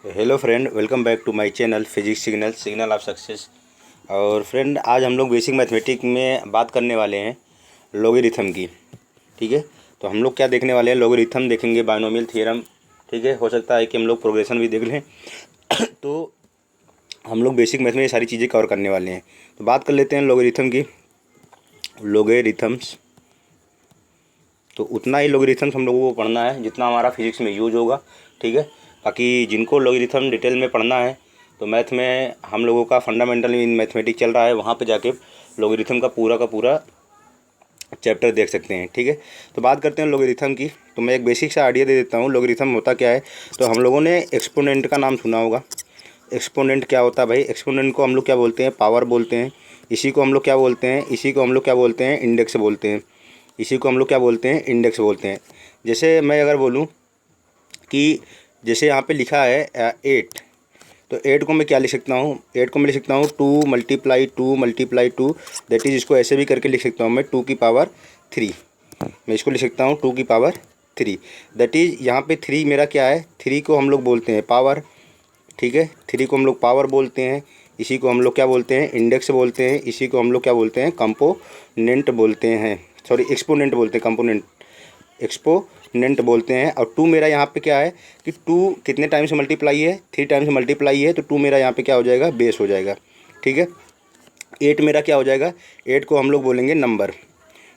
Hello friend, welcome back to my channel physics signal signal of success. और friend, आज हम लोग basic mathematic में बात करने वाले हैं लॉगरिथम की। ठीक है, तो हम लोग क्या देखने वाले हैं, लॉगरिथम देखेंगे, बायनोमियल थ्योरम। ठीक है, हो सकता है कि हम लोग प्रोग्रेशन भी देख लें। तो हम लोग बेसिक मैथ में ये सारी चीज़ें कवर करने वाले हैं। तो बात कर लेते हैं लॉगरिथम की। लॉगरिथम्स, तो उतना ही लॉगरिथम्स हम लोगों को पढ़ना है जितना हमारा फिजिक्स में यूज होगा। ठीक है, बाकी जिनको लॉगरिथम डिटेल में पढ़ना है तो मैथ में हम लोगों का फंडामेंटल इन मैथमेटिक्स चल रहा है, वहाँ पे जाके लॉगरिथम का पूरा चैप्टर देख सकते हैं। ठीक है, तो बात करते हैं लॉगरिथम की। तो मैं एक बेसिक सा आइडिया दे देता हूँ लॉगरिथम होता क्या है। तो हम लोगों ने एक्सपोनेंट का नाम सुना होगा। एक्सपोनेंट क्या होता है भाई? एक्सपोनेंट को हम लोग क्या बोलते हैं? पावर बोलते हैं। इसी को हम लोग क्या बोलते हैं? इसी को हम लोग क्या बोलते हैं? इंडेक्स बोलते हैं। इसी को हम लोग क्या बोलते हैं? इंडेक्स बोलते हैं। जैसे मैं अगर बोलूँ कि जैसे यहाँ पे लिखा है 8, तो 8 को मैं क्या लिख सकता हूँ? 8 को मैं लिख सकता हूँ 2 × 2 × 2, दैट इज़ इसको ऐसे भी करके लिख सकता हूँ मैं 2 की पावर 3। मैं इसको लिख सकता हूँ 2 की पावर 3, दैट इज़ यहाँ पे 3 मेरा क्या है? 3 को हम लोग बोलते हैं पावर। ठीक है, 3 को हम लोग पावर बोलते हैं। इसी को हम लोग क्या बोलते हैं? इंडेक्स बोलते हैं। इसी को हम लोग क्या बोलते हैं? कंपोनेंट बोलते हैं। सॉरी, एक्सपोनेंट बोलते हैं, कंपोनेंट एक्सपोनेंट बोलते हैं। और 2 मेरा यहाँ पे क्या है कि 2 कितने टाइम से मल्टीप्लाई है? 3 टाइम से मल्टीप्लाई है, तो 2 मेरा यहाँ पे क्या हो जाएगा? बेस हो जाएगा। ठीक है, 8 मेरा क्या हो जाएगा? 8 को हम लोग बोलेंगे नंबर।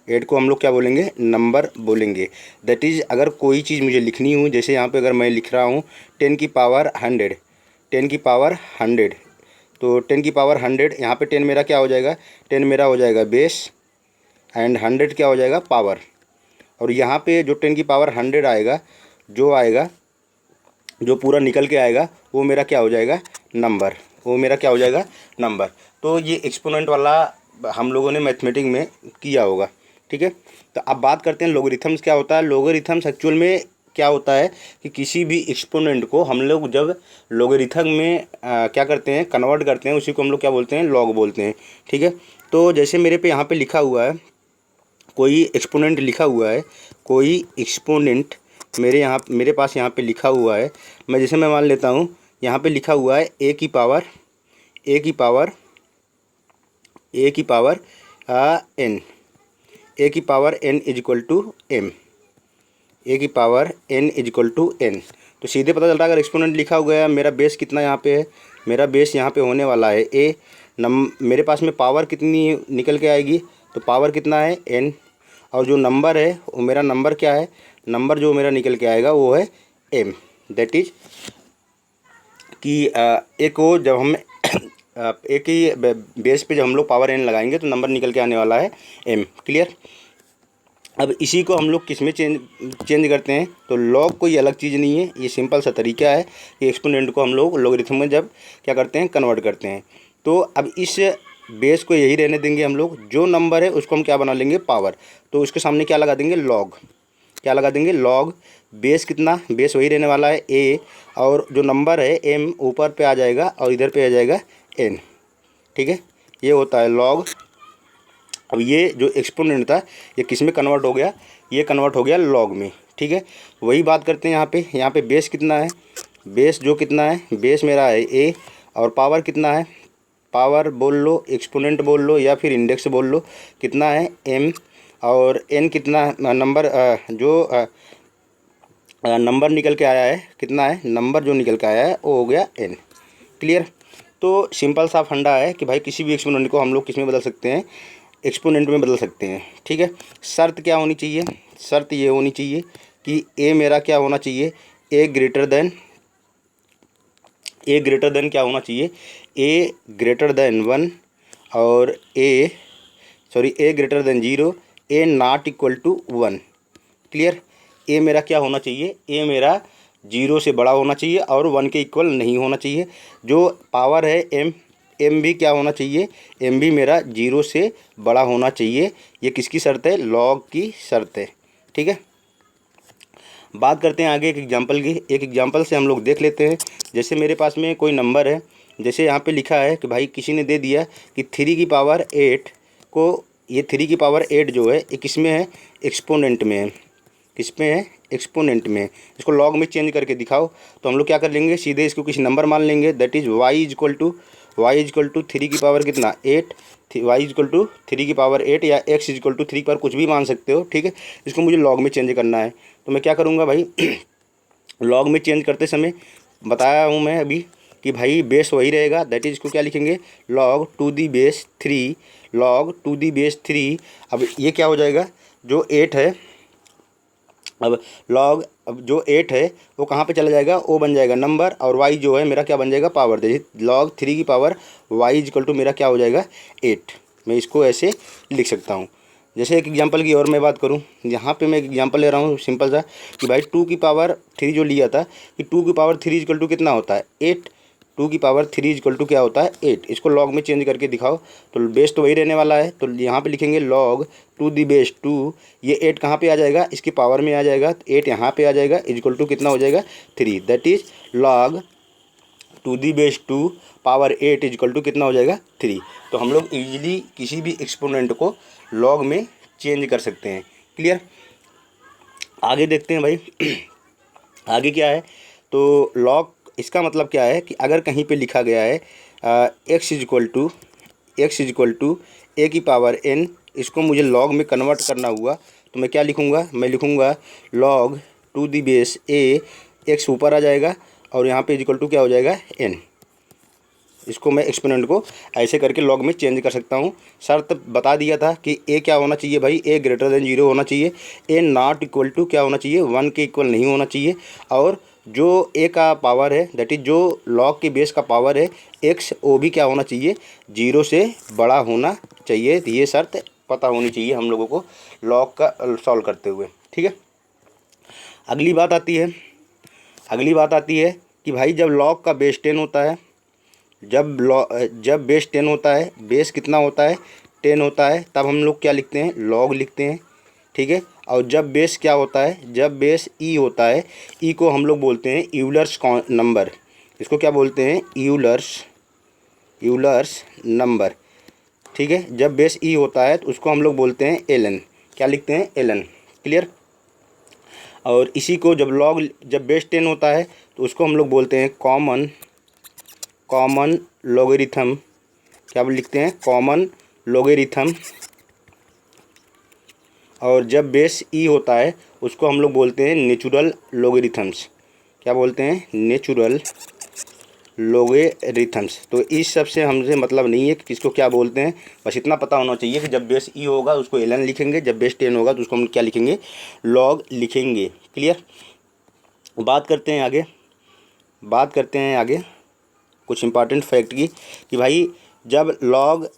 8 को हम लोग क्या बोलेंगे? नंबर बोलेंगे। दैट इज़ अगर कोई चीज़ मुझे लिखनी हो, जैसे यहाँ पे अगर मैं लिख रहा हूँ 10 की पावर 100, 10 की पावर 100, तो 10 की पावर 100, यहाँ पे 10 मेरा क्या हो जाएगा? 10 मेरा हो जाएगा बेस, एंड 100 क्या हो जाएगा? पावर। और यहाँ पे जो 10 की पावर 100 आएगा, जो पूरा निकल के आएगा, वो मेरा क्या हो जाएगा? नंबर। वो मेरा क्या हो जाएगा? नंबर। तो ये एक्सपोनेंट वाला हम लोगों ने मैथमेटिक्स में किया होगा। ठीक है, तो अब बात करते हैं लॉगरिथम्स क्या होता है। लॉगरिथम्स एक्चुअल में क्या होता है कि किसी भी एक्सपोनेंट को हम लोग जब लॉगरिथम में क्या करते हैं? कन्वर्ट करते हैं, उसी को हम लोग क्या बोलते हैं? लॉग बोलते हैं। ठीक है, तो जैसे मेरे पे यहाँ पे लिखा हुआ है, कोई एक्सपोनेंट लिखा हुआ है, कोई एक्सपोनेंट मेरे पास यहाँ पे लिखा हुआ है। मैं मान लेता हूँ यहाँ पे लिखा हुआ है ए की पावर एन, ए की power N is equal to M, A की power N is equal to N. तो सीधे पता चलता है अगर एक्सपोनेंट लिखा हुआ है, मेरा बेस कितना यहाँ पे है? मेरा बेस यहाँ पे होने वाला है ए। मेरे पास में पावर कितनी निकल के आएगी? तो पावर कितना है? एन। और जो नंबर है वो मेरा नंबर क्या है? नंबर जो मेरा निकल के आएगा वो है एम। दैट इज कि एक को जब हम एक ही बेस पे जब हम लोग पावर एन लगाएंगे तो नंबर निकल के आने वाला है एम। क्लियर? अब इसी को हम लोग किस में चेंज करते हैं? तो लॉग कोई अलग चीज़ नहीं है, ये सिंपल सा तरीका है कि एक्सपोनेंट को हम लोग लॉगरिथम में जब क्या करते हैं? कन्वर्ट करते हैं। तो अब इस बेस को यही रहने देंगे हम लोग, जो नंबर है उसको हम क्या बना लेंगे? पावर। तो उसके सामने क्या लगा देंगे? लॉग। क्या लगा देंगे? लॉग। बेस कितना? बेस वही रहने वाला है ए, और जो नंबर है एम ऊपर पे आ जाएगा और इधर पे आ जाएगा एन। ठीक है, ये होता है लॉग। अब ये जो एक्सपोनेंट था ये किस में कन्वर्ट हो गया? ये कन्वर्ट हो गया लॉग में। ठीक है, वही बात करते हैं यहाँ पे बेस कितना है? बेस जो कितना है? बेस मेरा है ए, और पावर कितना है? पावर बोल लो, एक्सपोनेंट बोल लो, या फिर इंडेक्स बोल लो, कितना है? एम। और एन कितना है? नंबर जो नंबर निकल के आया है, कितना है? नंबर जो निकल के आया है वो हो गया एन। क्लियर? तो सिंपल सा फंडा है कि भाई किसी भी एक्सपोनेंट को हम लोग किस में बदल सकते हैं? एक्सपोनेंट में बदल सकते हैं। ठीक है, शर्त क्या होनी चाहिए? शर्त ये होनी चाहिए कि ए मेरा क्या होना चाहिए? ए ग्रेटर देन क्या होना चाहिए? ए ग्रेटर देन 1, और A greater than 0, A not equal to 1। Clear? A मेरा क्या होना चाहिए? ए मेरा 0 से बड़ा होना चाहिए और 1 के इक्वल नहीं होना चाहिए। जो पावर है एम भी क्या होना चाहिए? एम भी मेरा 0 से बड़ा होना चाहिए। ये किसकी शर्त है? लॉग की शर्त है। ठीक है, बात करते हैं आगे एक एग्जांपल की। एक एग्जांपल से हम लोग देख लेते हैं। जैसे मेरे पास में कोई नंबर है, जैसे यहाँ पे लिखा है कि भाई किसी ने दे दिया कि 3 की पावर 8 को, ये 3 की पावर 8 जो है ये किस में है? एक्सपोनेंट में है। किस में है? एक्सपोनेंट में, इसको लॉग में चेंज करके दिखाओ। तो हम लोग क्या कर लेंगे, सीधे इसको किसी नंबर मान लेंगे, that is y equal to 3 की पावर कितना 8, y इक्वल टू 3 की पावर 8 या x इक्वल टू 3 पर कुछ भी मान सकते हो, ठीक है। इसको मुझे लॉग में चेंज करना है, तो मैं क्या करूँगा भाई लॉग में चेंज करते समय बताया हूँ मैं अभी कि भाई बेस वही रहेगा, दैट इज़ इसको क्या लिखेंगे log to the base 3, log to the base 3। अब ये क्या हो जाएगा, जो 8 है, अब जो 8 है वो कहाँ पे चला जाएगा, वो बन जाएगा नंबर, और y जो है मेरा क्या बन जाएगा पावर, जैसे log 3 की पावर y इक्वल टू मेरा क्या हो जाएगा 8। मैं इसको ऐसे लिख सकता हूँ। जैसे एक एग्जांपल की और मैं बात करूँ, यहाँ पे मैं एक एग्जांपल ले रहा हूँ सिंपल सा, कि भाई 2 की पावर 3 जो लिया था, कि 2 की पावर 3 इक्वल टू कितना होता है 8, 2 की पावर 3 इक्वल टू क्या होता है 8। इसको लॉग में चेंज करके दिखाओ, तो बेस तो वही रहने वाला है, तो यहाँ पे लिखेंगे log टू दी बेस 2, ये 8 कहाँ पे आ जाएगा, इसकी पावर में आ जाएगा, 8 यहाँ पे आ जाएगा, इक्वल टू कितना हो जाएगा 3, that is log to the base 2 power 8 equal to कितना हो जाएगा 3। तो हम लोग ईजिली किसी भी एक्सपोनेंट को लॉग में चेंज कर सकते हैं। क्लियर, आगे देखते हैं भाई आगे क्या है। तो लॉग इसका मतलब क्या है कि अगर कहीं पे लिखा गया है x इक्वल टू ए की पावर n, इसको मुझे लॉग में कन्वर्ट करना हुआ तो मैं क्या लिखूँगा, मैं लिखूँगा log to the base a, x ऊपर आ जाएगा और यहाँ पे इक्वल टू क्या हो जाएगा n। इसको मैं एक्सपोनेंट को ऐसे करके लॉग में चेंज कर सकता हूँ। शर्त बता दिया था कि ए क्या होना चाहिए भाई, ए ग्रेटर देन 0 होना चाहिए, ए नॉट इक्वल टू क्या होना चाहिए 1 के इक्वल नहीं होना चाहिए, और जो ए का पावर है दैट इज़ जो लॉग के बेस का पावर है एक्स, वो भी क्या होना चाहिए 0 से बड़ा होना चाहिए। तो ये शर्त पता होनी चाहिए हम लोगों को लॉग का सॉल्व करते हुए, ठीक है। अगली बात आती है कि भाई जब लॉग का बेस 10 होता है, जब बेस 10 होता है, बेस कितना होता है 10 होता है, तब हम लोग क्या लिखते हैं लॉग लिखते हैं, ठीक है। और जब बेस क्या होता है, जब बेस ई होता है, ई को हम लोग बोलते हैं यूलर्स नंबर, इसको क्या बोलते हैं यूलर्स नंबर, ठीक है। जब बेस ई होता है तो उसको हम लोग बोलते हैं एलन, क्या लिखते हैं एलन। क्लियर, और इसी को जब बेस 10 होता है तो उसको हम लोग बोलते हैं कॉमन लॉगरिथम, क्या लिखते हैं कॉमन लॉगरिथम। और जब बेस ई होता है उसको हम लोग बोलते हैं नेचुरल लॉगरिथम्स, क्या बोलते हैं नेचुरल लॉगरिथम्स। तो इस सब से हमसे मतलब नहीं है कि किसको क्या बोलते हैं, बस इतना पता होना चाहिए कि जब बेस ई होगा उसको एलन लिखेंगे, जब बेस 10 होगा तो उसको हम क्या लिखेंगे लॉग लिखेंगे। क्लियर, बात करते हैं आगे कुछ इंपॉर्टेंट फैक्ट की, कि भाई जब लॉग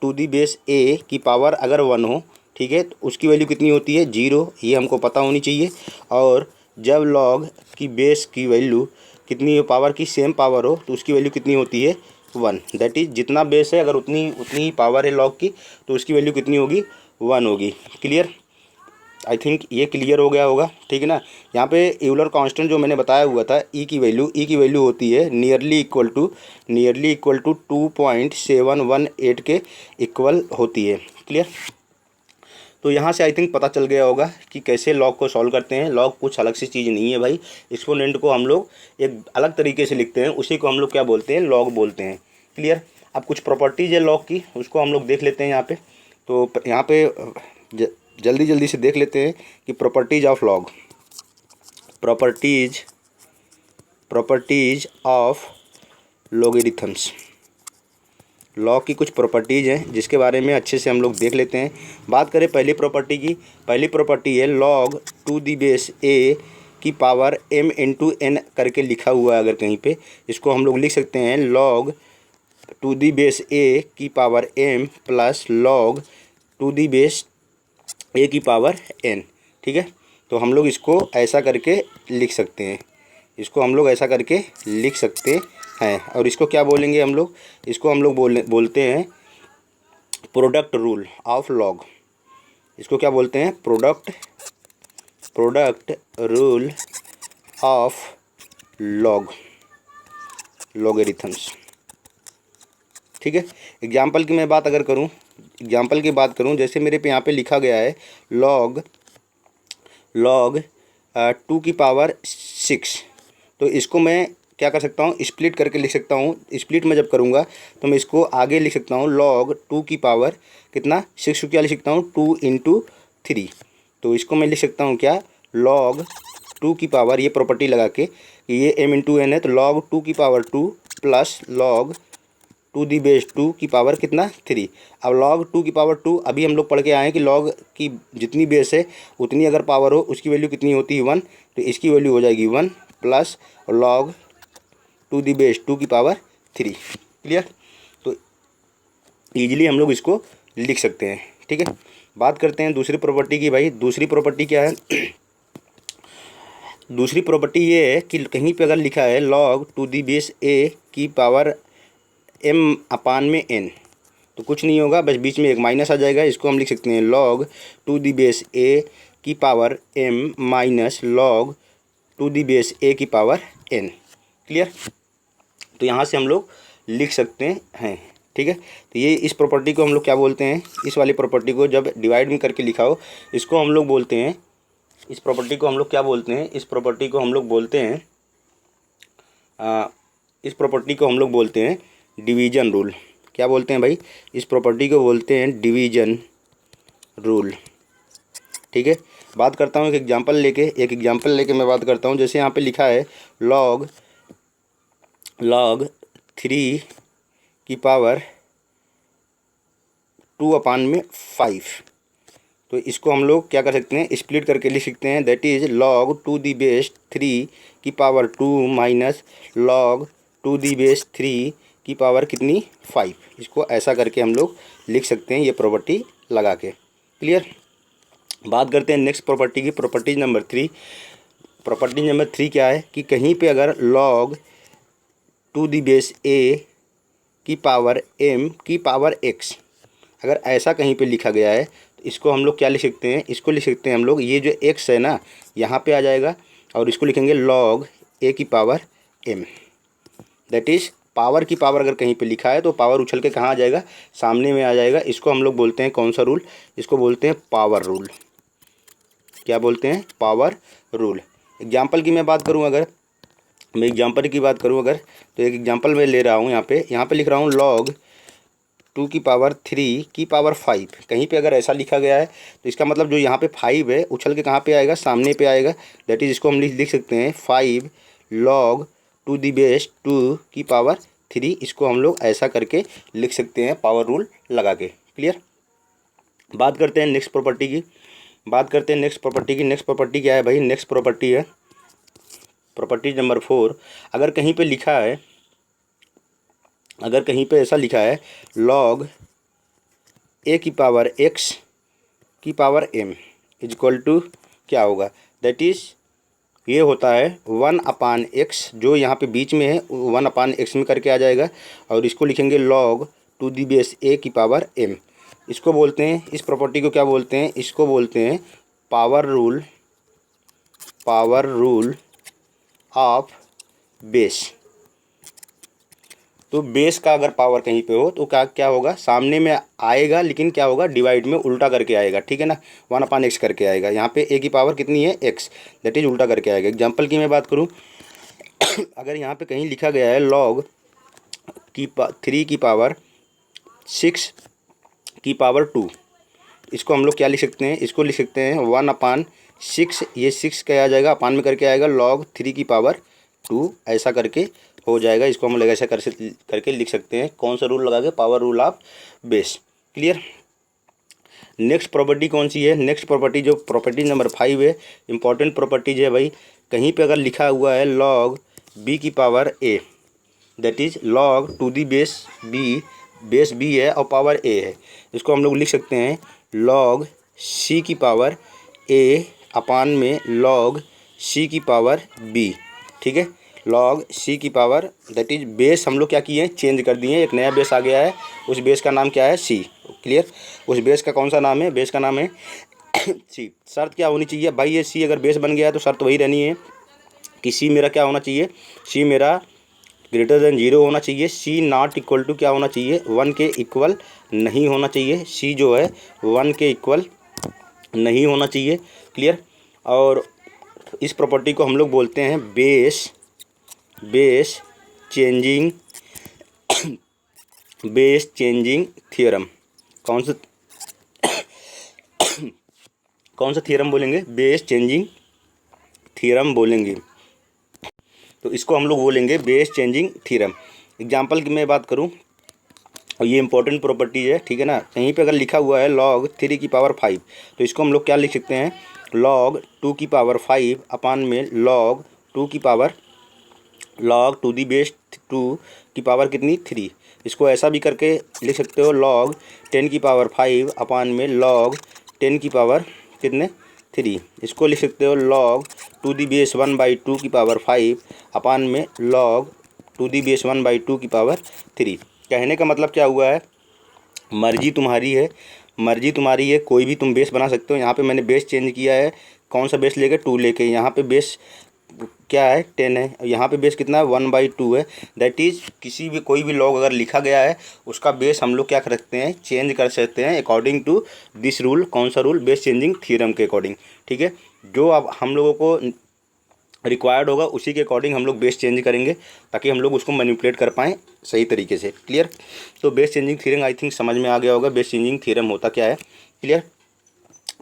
टू दी बेस ए की पावर अगर 1 हो, ठीक है, तो उसकी वैल्यू कितनी होती है 0, ये हमको पता होनी चाहिए। और जब लॉग की बेस की वैल्यू कितनी हो, पावर की सेम पावर हो, तो उसकी वैल्यू कितनी होती है 1, दैट इज़ जितना बेस है अगर उतनी ही पावर है लॉग की, तो उसकी वैल्यू कितनी होगी 1 होगी। क्लियर, आई थिंक ये क्लियर हो गया होगा, ठीक है ना। यहाँ पे यूलर कांस्टेंट जो मैंने बताया हुआ था ई की वैल्यू होती है नियरली इक्वल टू 2.718 के इक्वल होती है। क्लियर, तो यहाँ से आई थिंक पता चल गया होगा कि कैसे लॉग को सॉल्व करते हैं। लॉग कुछ अलग सी चीज़ नहीं है भाई, एक्सपोनेंट को हम लोग एक अलग तरीके से लिखते हैं, उसी को हम लोग क्या बोलते हैं लॉग बोलते हैं। क्लियर, अब कुछ प्रॉपर्टीज़ है लॉग की, उसको हम लोग देख लेते हैं यहाँ पे। तो यहाँ पे जल्दी से देख लेते हैं कि properties of log, properties of logarithms, log की कुछ प्रॉपर्टीज़ हैं जिसके बारे में अच्छे से हम लोग देख लेते हैं। बात करें पहली प्रॉपर्टी की, पहली प्रॉपर्टी है लॉग टू दी बेस ए की पावर m इंटू n करके लिखा हुआ है अगर कहीं पे, इसको हम लोग लिख सकते हैं log to the base a की power m plus log to the base a की पावर n, ठीक है। तो हम लोग इसको ऐसा करके लिख सकते हैं, हैं। और इसको क्या बोलेंगे हम लोग, इसको हम लोग बोलते हैं प्रोडक्ट रूल ऑफ लॉग, इसको क्या बोलते हैं प्रोडक्ट रूल ऑफ लॉगरिथम्स, ठीक है। एग्जाम्पल की मैं बात करूं, जैसे मेरे पे यहाँ पे लिखा गया है log 2 की पावर 6। तो इसको मैं क्या कर सकता हूँ, स्प्लिट करके लिख सकता हूँ। स्प्लिट में जब करूँगा तो मैं इसको आगे लिख सकता हूँ log 2 की पावर कितना 6 को क्या लिख सकता हूँ 2 इंटू 3। तो इसको मैं लिख सकता हूँ क्या log 2 की पावर, ये प्रॉपर्टी लगा के कि ये m इंटू एन है, तो log 2 की पावर 2 प्लस log 2 दी बेस 2 की पावर कितना 3। अब log 2 की पावर 2 अभी हम लोग पढ़ के आए हैं कि log की जितनी बेस है उतनी अगर पावर हो उसकी वैल्यू कितनी होती है 1, तो इसकी वैल्यू हो जाएगी 1 प्लस log 2 दी बेस 2 की पावर 3। क्लियर। तो ईजिली हम लोग इसको लिख सकते हैं। ठीक है, बात करते हैं दूसरी प्रॉपर्टी की। भाई दूसरी प्रॉपर्टी क्या है दूसरी प्रॉपर्टी ये है कि कहीं पे अगर लिखा है log 2 दी बेस a की पावर m अपान में n, तो कुछ नहीं होगा, बस बीच में एक माइनस आ जाएगा। इसको हम लिख सकते हैं log 2 दी बेस a की power m minus log 2 the base a की पावर n। क्लियर। तो यहाँ से हम लोग लिख सकते हैं। ठीक है, तो ये इस प्रॉपर्टी को हम लोग क्या बोलते हैं, इस वाली प्रॉपर्टी को जब डिवाइड में करके लिखा हो इसको हम लोग बोलते हैं, इस प्रॉपर्टी को हम लोग क्या बोलते हैं, इस प्रॉपर्टी को हम लोग बोलते हैं इस प्रॉपर्टी को हम लोग बोलते हैं डिवीजन रूल। क्या बोलते हैं भाई, इस प्रॉपर्टी को बोलते हैं डिवीजन रूल। ठीक है, बात करता हूँ एक एग्जांपल लेके मैं बात करता हूँ। जैसे यहाँ पे लिखा है log 3 की पावर 2 अपान में 5, तो इसको हम लोग क्या कर सकते हैं, स्प्लिट करके लिख सकते हैं। That is log 2 the base 3 की पावर 2 माइनस log 2 दी बेस 3 की पावर कितनी 5। इसको ऐसा करके हम लोग लिख सकते हैं ये प्रॉपर्टी लगा के। क्लियर। बात करते हैं नेक्स्ट प्रॉपर्टी की, प्रॉपर्टी नंबर 3। प्रॉपर्टी नंबर 3 क्या है कि कहीं पे अगर log 2 दी बेस a की पावर m की पावर x अगर ऐसा कहीं पे लिखा गया है तो इसको हम लोग क्या लिख सकते हैं, इसको लिख सकते हैं हम लोग, ये जो x है ना यहाँ पे आ जाएगा और इसको लिखेंगे log a की power m। That is power की पावर अगर कहीं पे लिखा है तो पावर उछल के कहाँ आ जाएगा, सामने में आ जाएगा। इसको हम लोग बोलते हैं कौन सा रूल, इसको बोलते हैं पावर रूल। क्या बोलते हैं, पावर रूल। एग्जाम्पल की मैं बात करूँ अगर मैं एग्जाम्पल की बात करूँ अगर, तो एक एग्जाम्पल मैं ले रहा हूँ। यहाँ पे लिख रहा हूँ log 2 की पावर 3 की पावर 5। कहीं पे अगर ऐसा लिखा गया है तो इसका मतलब जो यहाँ पे 5 है उछल के कहाँ पे आएगा, सामने पे आएगा। दैट इज़ इसको हम लिख सकते हैं 5 log 2 दी बेस 2 की पावर 3। इसको हम लोग ऐसा करके लिख सकते हैं पावर रूल लगा के। क्लियर। बात करते हैं नेक्स्ट प्रॉपर्टी की, नेक्स्ट प्रॉपर्टी क्या है भाई, नेक्स्ट प्रॉपर्टी है प्रॉपर्टी नंबर 4। अगर कहीं पे लिखा है, अगर कहीं पे ऐसा लिखा है log a की पावर x की power m is equal to क्या होगा, दैट इज़ ये होता है 1 अपान x, जो यहाँ पे बीच में है 1 अपान x में करके आ जाएगा और इसको लिखेंगे log 2 दी बेस a की पावर m। इसको बोलते हैं, इस प्रॉपर्टी को क्या बोलते हैं, इसको बोलते हैं पावर रूल ऑफ बेस। तो बेस का अगर पावर कहीं पे हो तो क्या होगा, सामने में आएगा लेकिन क्या होगा, डिवाइड में उल्टा करके आएगा। ठीक है ना, 1 अपान एक्स करके आएगा। यहाँ पे a की पावर कितनी है x, दैट इज उल्टा करके आएगा। एग्जांपल की मैं बात करूँ अगर यहाँ पे कहीं लिखा गया है log 3 की पावर 6 की पावर 2, इसको हम लोग क्या लिख सकते हैं, इसको लिख सकते हैं 1 अपान 6, ये 6 क्या आ जाएगा, अपान में करके आएगा log 3 की पावर 2, ऐसा करके हो जाएगा। इसको हम लोग ऐसा करके लिख सकते हैं। कौन सा रूल लगा के, power rule of base. Clear. Next property कौन सी है, नेक्स्ट प्रॉपर्टी जो प्रॉपर्टी नंबर 5 है, इंपॉर्टेंट प्रॉपर्टीज है भाई। कहीं पे अगर लिखा हुआ है log b की power a, that is log 2 the base b, base b है और पावर a है, इसको हम लोग लिख सकते हैं log c की पावर a अपान में log c की पावर b। ठीक है, log c की पावर, दैट इज बेस हम लोग क्या किए हैं, चेंज कर दिए, एक नया बेस आ गया है, उस बेस का नाम क्या है c। क्लियर। उस बेस का कौन सा नाम है, बेस का नाम है c। शर्त क्या होनी चाहिए भाई, ये c अगर बेस बन गया है तो शर्त वही रहनी है कि c मेरा क्या होना चाहिए, c मेरा ग्रेटर देन 0 होना चाहिए, c नॉट इक्वल टू क्या होना चाहिए, 1 के इक्वल नहीं होना चाहिए। c जो है 1 के इक्वल नहीं होना चाहिए। क्लियर। और इस प्रॉपर्टी को हम लोग बोलते हैं बेस चेंजिंग थ्योरम। कौन सा थ्योरम बोलेंगे? बेस चेंजिंग थ्योरम बोलेंगे। तो इसको हम लोग बोलेंगे बेस चेंजिंग थ्योरम। एग्जाम्पल की मैं बात करूं, और ये इंपॉर्टेंट प्रॉपर्टी है, ठीक है ना। कहीं पे अगर लिखा हुआ है log 3 की पावर 5, तो इसको हम लोग क्या लिख सकते हैं? log 2 की पावर 5 अपान में log 2 की power log to the base 2 की पावर कितनी? 3। इसको ऐसा भी करके लिख सकते हो log 10 की पावर 5 अपान में log 10 की पावर कितने? 3। इसको लिख सकते हो log टू दी बेस 1/2 की पावर 5 अपान में log टू दी बेस 1/2 की पावर 3। कहने का मतलब क्या हुआ है? मर्जी तुम्हारी है, कोई भी तुम बेस बना सकते हो। यहाँ पे मैंने बेस चेंज किया है, कौन सा बेस लेके? 2 लेके। यहाँ पे बेस क्या है? 10 है। यहाँ पे बेस कितना है? 1/2 है। दैट इज़ कोई भी लॉग अगर लिखा गया है, उसका बेस हम लोग क्या कर सकते हैं? चेंज कर सकते हैं अकॉर्डिंग टू दिस रूल। कौन सा रूल? बेस चेंजिंग थ्योरम के अकॉर्डिंग, ठीक है। जो अब हम लोगों को रिक्वायर्ड होगा उसी के अकॉर्डिंग हम लोग बेस चेंज करेंगे, ताकि हम लोग उसको मैनिपुलेट कर पाएँ सही तरीके से। क्लियर? तो base changing theorem I think समझ में आ गया होगा। बेस चेंजिंग थ्योरम होता क्या है? क्लियर?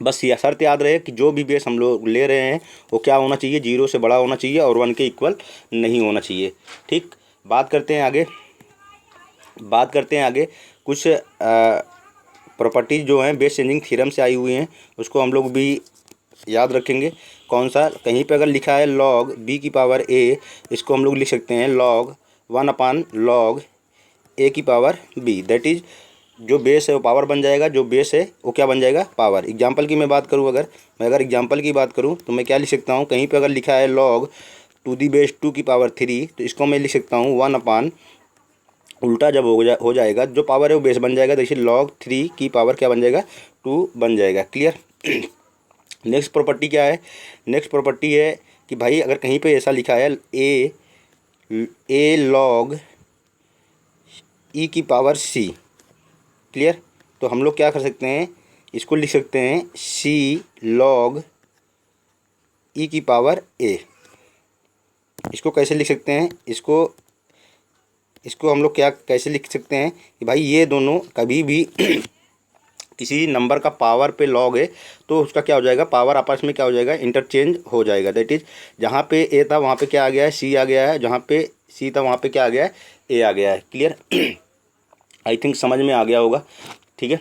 बस यह शर्त याद रहे कि जो भी बेस हम लोग ले रहे हैं वो क्या होना चाहिए? 0 से बड़ा होना चाहिए और 1 के इक्वल नहीं होना चाहिए। ठीक, बात करते हैं आगे। कुछ प्रॉपर्टीज जो हैं बेस चेंजिंग थ्योरम से आई हुई हैं, उसको हम लोग भी याद रखेंगे। कौन सा? कहीं पे अगर लिखा है log b की पावर a, इसको हम लोग लिख सकते हैं log 1/log a की पावर b। दैट इज़ जो बेस है वो पावर बन जाएगा, जो बेस है वो क्या बन जाएगा? पावर। एग्जाम्पल की मैं बात करूँ, अगर एग्जाम्पल की बात करूँ तो मैं क्या लिख सकता हूँ? कहीं पे अगर लिखा है log टू दी बेस 2 की पावर 3, तो इसको मैं लिख सकता हूँ 1/, उल्टा जब हो जाएगा, जो पावर है वो बेस बन जाएगा। देखिए log 3 की पावर क्या बन जाएगा? 2 बन जाएगा। क्लियर? नेक्स्ट प्रॉपर्टी क्या है? नेक्स्ट प्रॉपर्टी है कि भाई अगर कहीं पे ऐसा लिखा है ए log e की पावर c। क्लियर? तो हम लोग क्या कर सकते हैं? इसको लिख सकते हैं c log e की पावर a। इसको कैसे लिख सकते हैं? इसको हम लोग क्या कैसे लिख सकते हैं कि भाई ये दोनों कभी भी किसी नंबर का पावर पे लॉग है तो उसका क्या हो जाएगा? पावर आपस में क्या हो जाएगा? इंटरचेंज हो जाएगा। दैट इज़ जहाँ पे ए था वहाँ पे क्या आ गया है? सी आ गया है। जहाँ पे सी था वहाँ पे क्या आ गया है? ए आ गया है। क्लियर? आई थिंक समझ में आ गया होगा, ठीक है,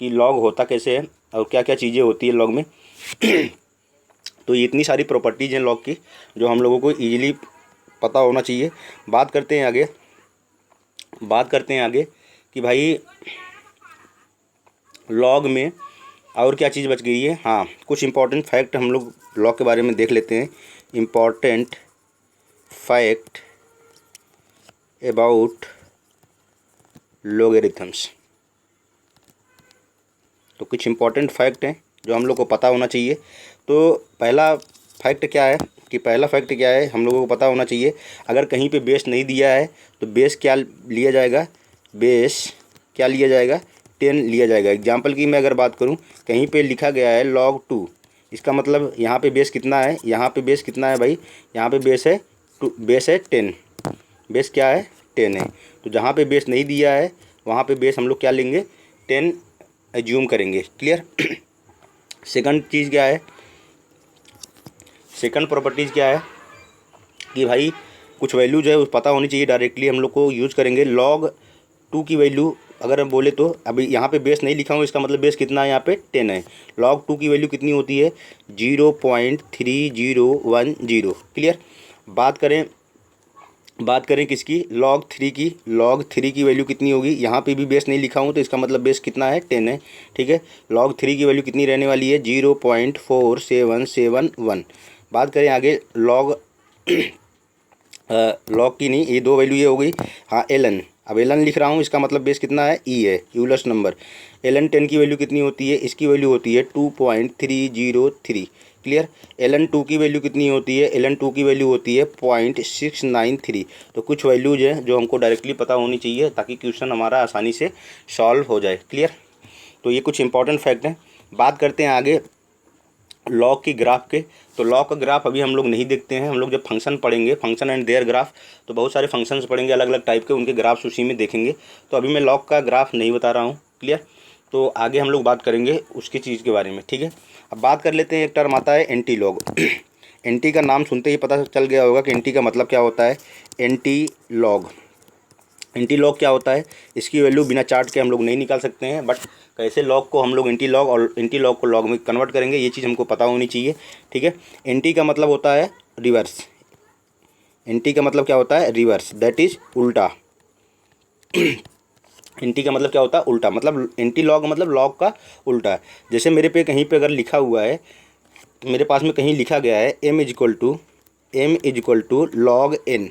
कि लॉग होता कैसे है और क्या क्या चीज़ें होती है लॉग में। तो ये इतनी सारी प्रॉपर्टीज़ हैं लॉग की जो हम लोगों को ईजिली पता होना चाहिए। बात करते हैं आगे कि भाई लॉग में और क्या चीज़ बच गई है। हाँ, कुछ इंपॉर्टेंट फैक्ट हम लोग लॉग के बारे में देख लेते हैं। Important fact about logarithms. तो कुछ इंपॉर्टेंट फैक्ट हैं जो हम लोग को पता होना चाहिए। तो पहला फैक्ट क्या है हम लोगों को पता होना चाहिए, अगर कहीं पे बेस नहीं दिया है तो बेस क्या लिया जाएगा? 10 लिया जाएगा। एग्जाम्पल की मैं अगर बात करूं, कहीं पे लिखा गया है log 2, इसका मतलब यहाँ पे बेस कितना है? यहाँ पे बेस कितना है भाई? यहाँ पे बेस है 10। बेस क्या है? 10 है। तो जहाँ पे बेस नहीं दिया है वहाँ पे बेस हम लोग क्या लेंगे? 10 एज्यूम करेंगे। क्लियर? सेकंड चीज़ क्या है? सेकंड प्रॉपर्टीज़ क्या है कि भाई कुछ वैल्यूज है वो पता होनी चाहिए, डायरेक्टली हम लोग को यूज़ करेंगे। log 2 की वैल्यू अगर हम बोले तो अभी यहाँ पे बेस नहीं लिखा हूँ, इसका मतलब बेस कितना है? यहाँ पे 10 है। log 2 की वैल्यू कितनी होती है? 0.3010। क्लियर? बात करें किसकी? log 3 की। log 3 की वैल्यू कितनी होगी? यहाँ पे भी बेस नहीं लिखा हूँ तो इसका मतलब बेस कितना है? 10 है। ठीक है, log 3 की वैल्यू कितनी रहने वाली है? 0.4771। बात करें आगे log लॉग की नहीं, ये दो वैल्यू ये हो गई। हाँ, ln, अब ln लिख रहा हूँ, इसका मतलब बेस कितना है? ई है, यूलर्स नंबर। ln 10 की वैल्यू कितनी होती है? इसकी वैल्यू होती है 2.303। क्लियर? ln 2 की वैल्यू कितनी होती है? ln 2 की वैल्यू होती है 0.693। तो कुछ वैल्यूज हैं जो हमको डायरेक्टली पता होनी चाहिए ताकि क्वेश्चन हमारा आसानी से सॉल्व हो जाए। क्लियर? तो ये कुछ इंपॉर्टेंट फैक्ट हैं। बात करते हैं आगे लॉग की ग्राफ के। तो लॉग का ग्राफ अभी हम लोग नहीं देखते हैं, हम लोग जब फंक्शन पढ़ेंगे, फंक्शन एंड देयर ग्राफ, तो बहुत सारे फंक्शंस पढ़ेंगे अलग अलग टाइप के, उनके ग्राफ्स उसी में देखेंगे। तो अभी मैं लॉग का ग्राफ नहीं बता रहा हूँ, क्लियर। तो आगे हम लोग बात करेंगे उसकी चीज़ के बारे में, ठीक है। अब बात कर लेते हैं, एक टर्म आता है एंटी लॉग। एंटी का नाम सुनते ही पता चल गया होगा कि एंटी का मतलब क्या होता है। एंटी लॉग, एंटी लॉग क्या होता है, इसकी वैल्यू बिना चार्ट के हम लोग नहीं निकाल सकते हैं, बट कैसे लॉग को हम लोग एंटी लॉग और एंटी लॉग को लॉग में कन्वर्ट करेंगे, ये चीज़ हमको पता होनी चाहिए, ठीक है। एंटी का मतलब होता है रिवर्स। एंटी का मतलब क्या होता है, रिवर्स, दैट इज उल्टा। एंटी का मतलब क्या होता है, उल्टा, मतलब एंटी लॉग मतलब लॉग का उल्टा। जैसे मेरे पे कहीं पे अगर लिखा हुआ है, मेरे पास में कहीं लिखा गया है m is equal to log n.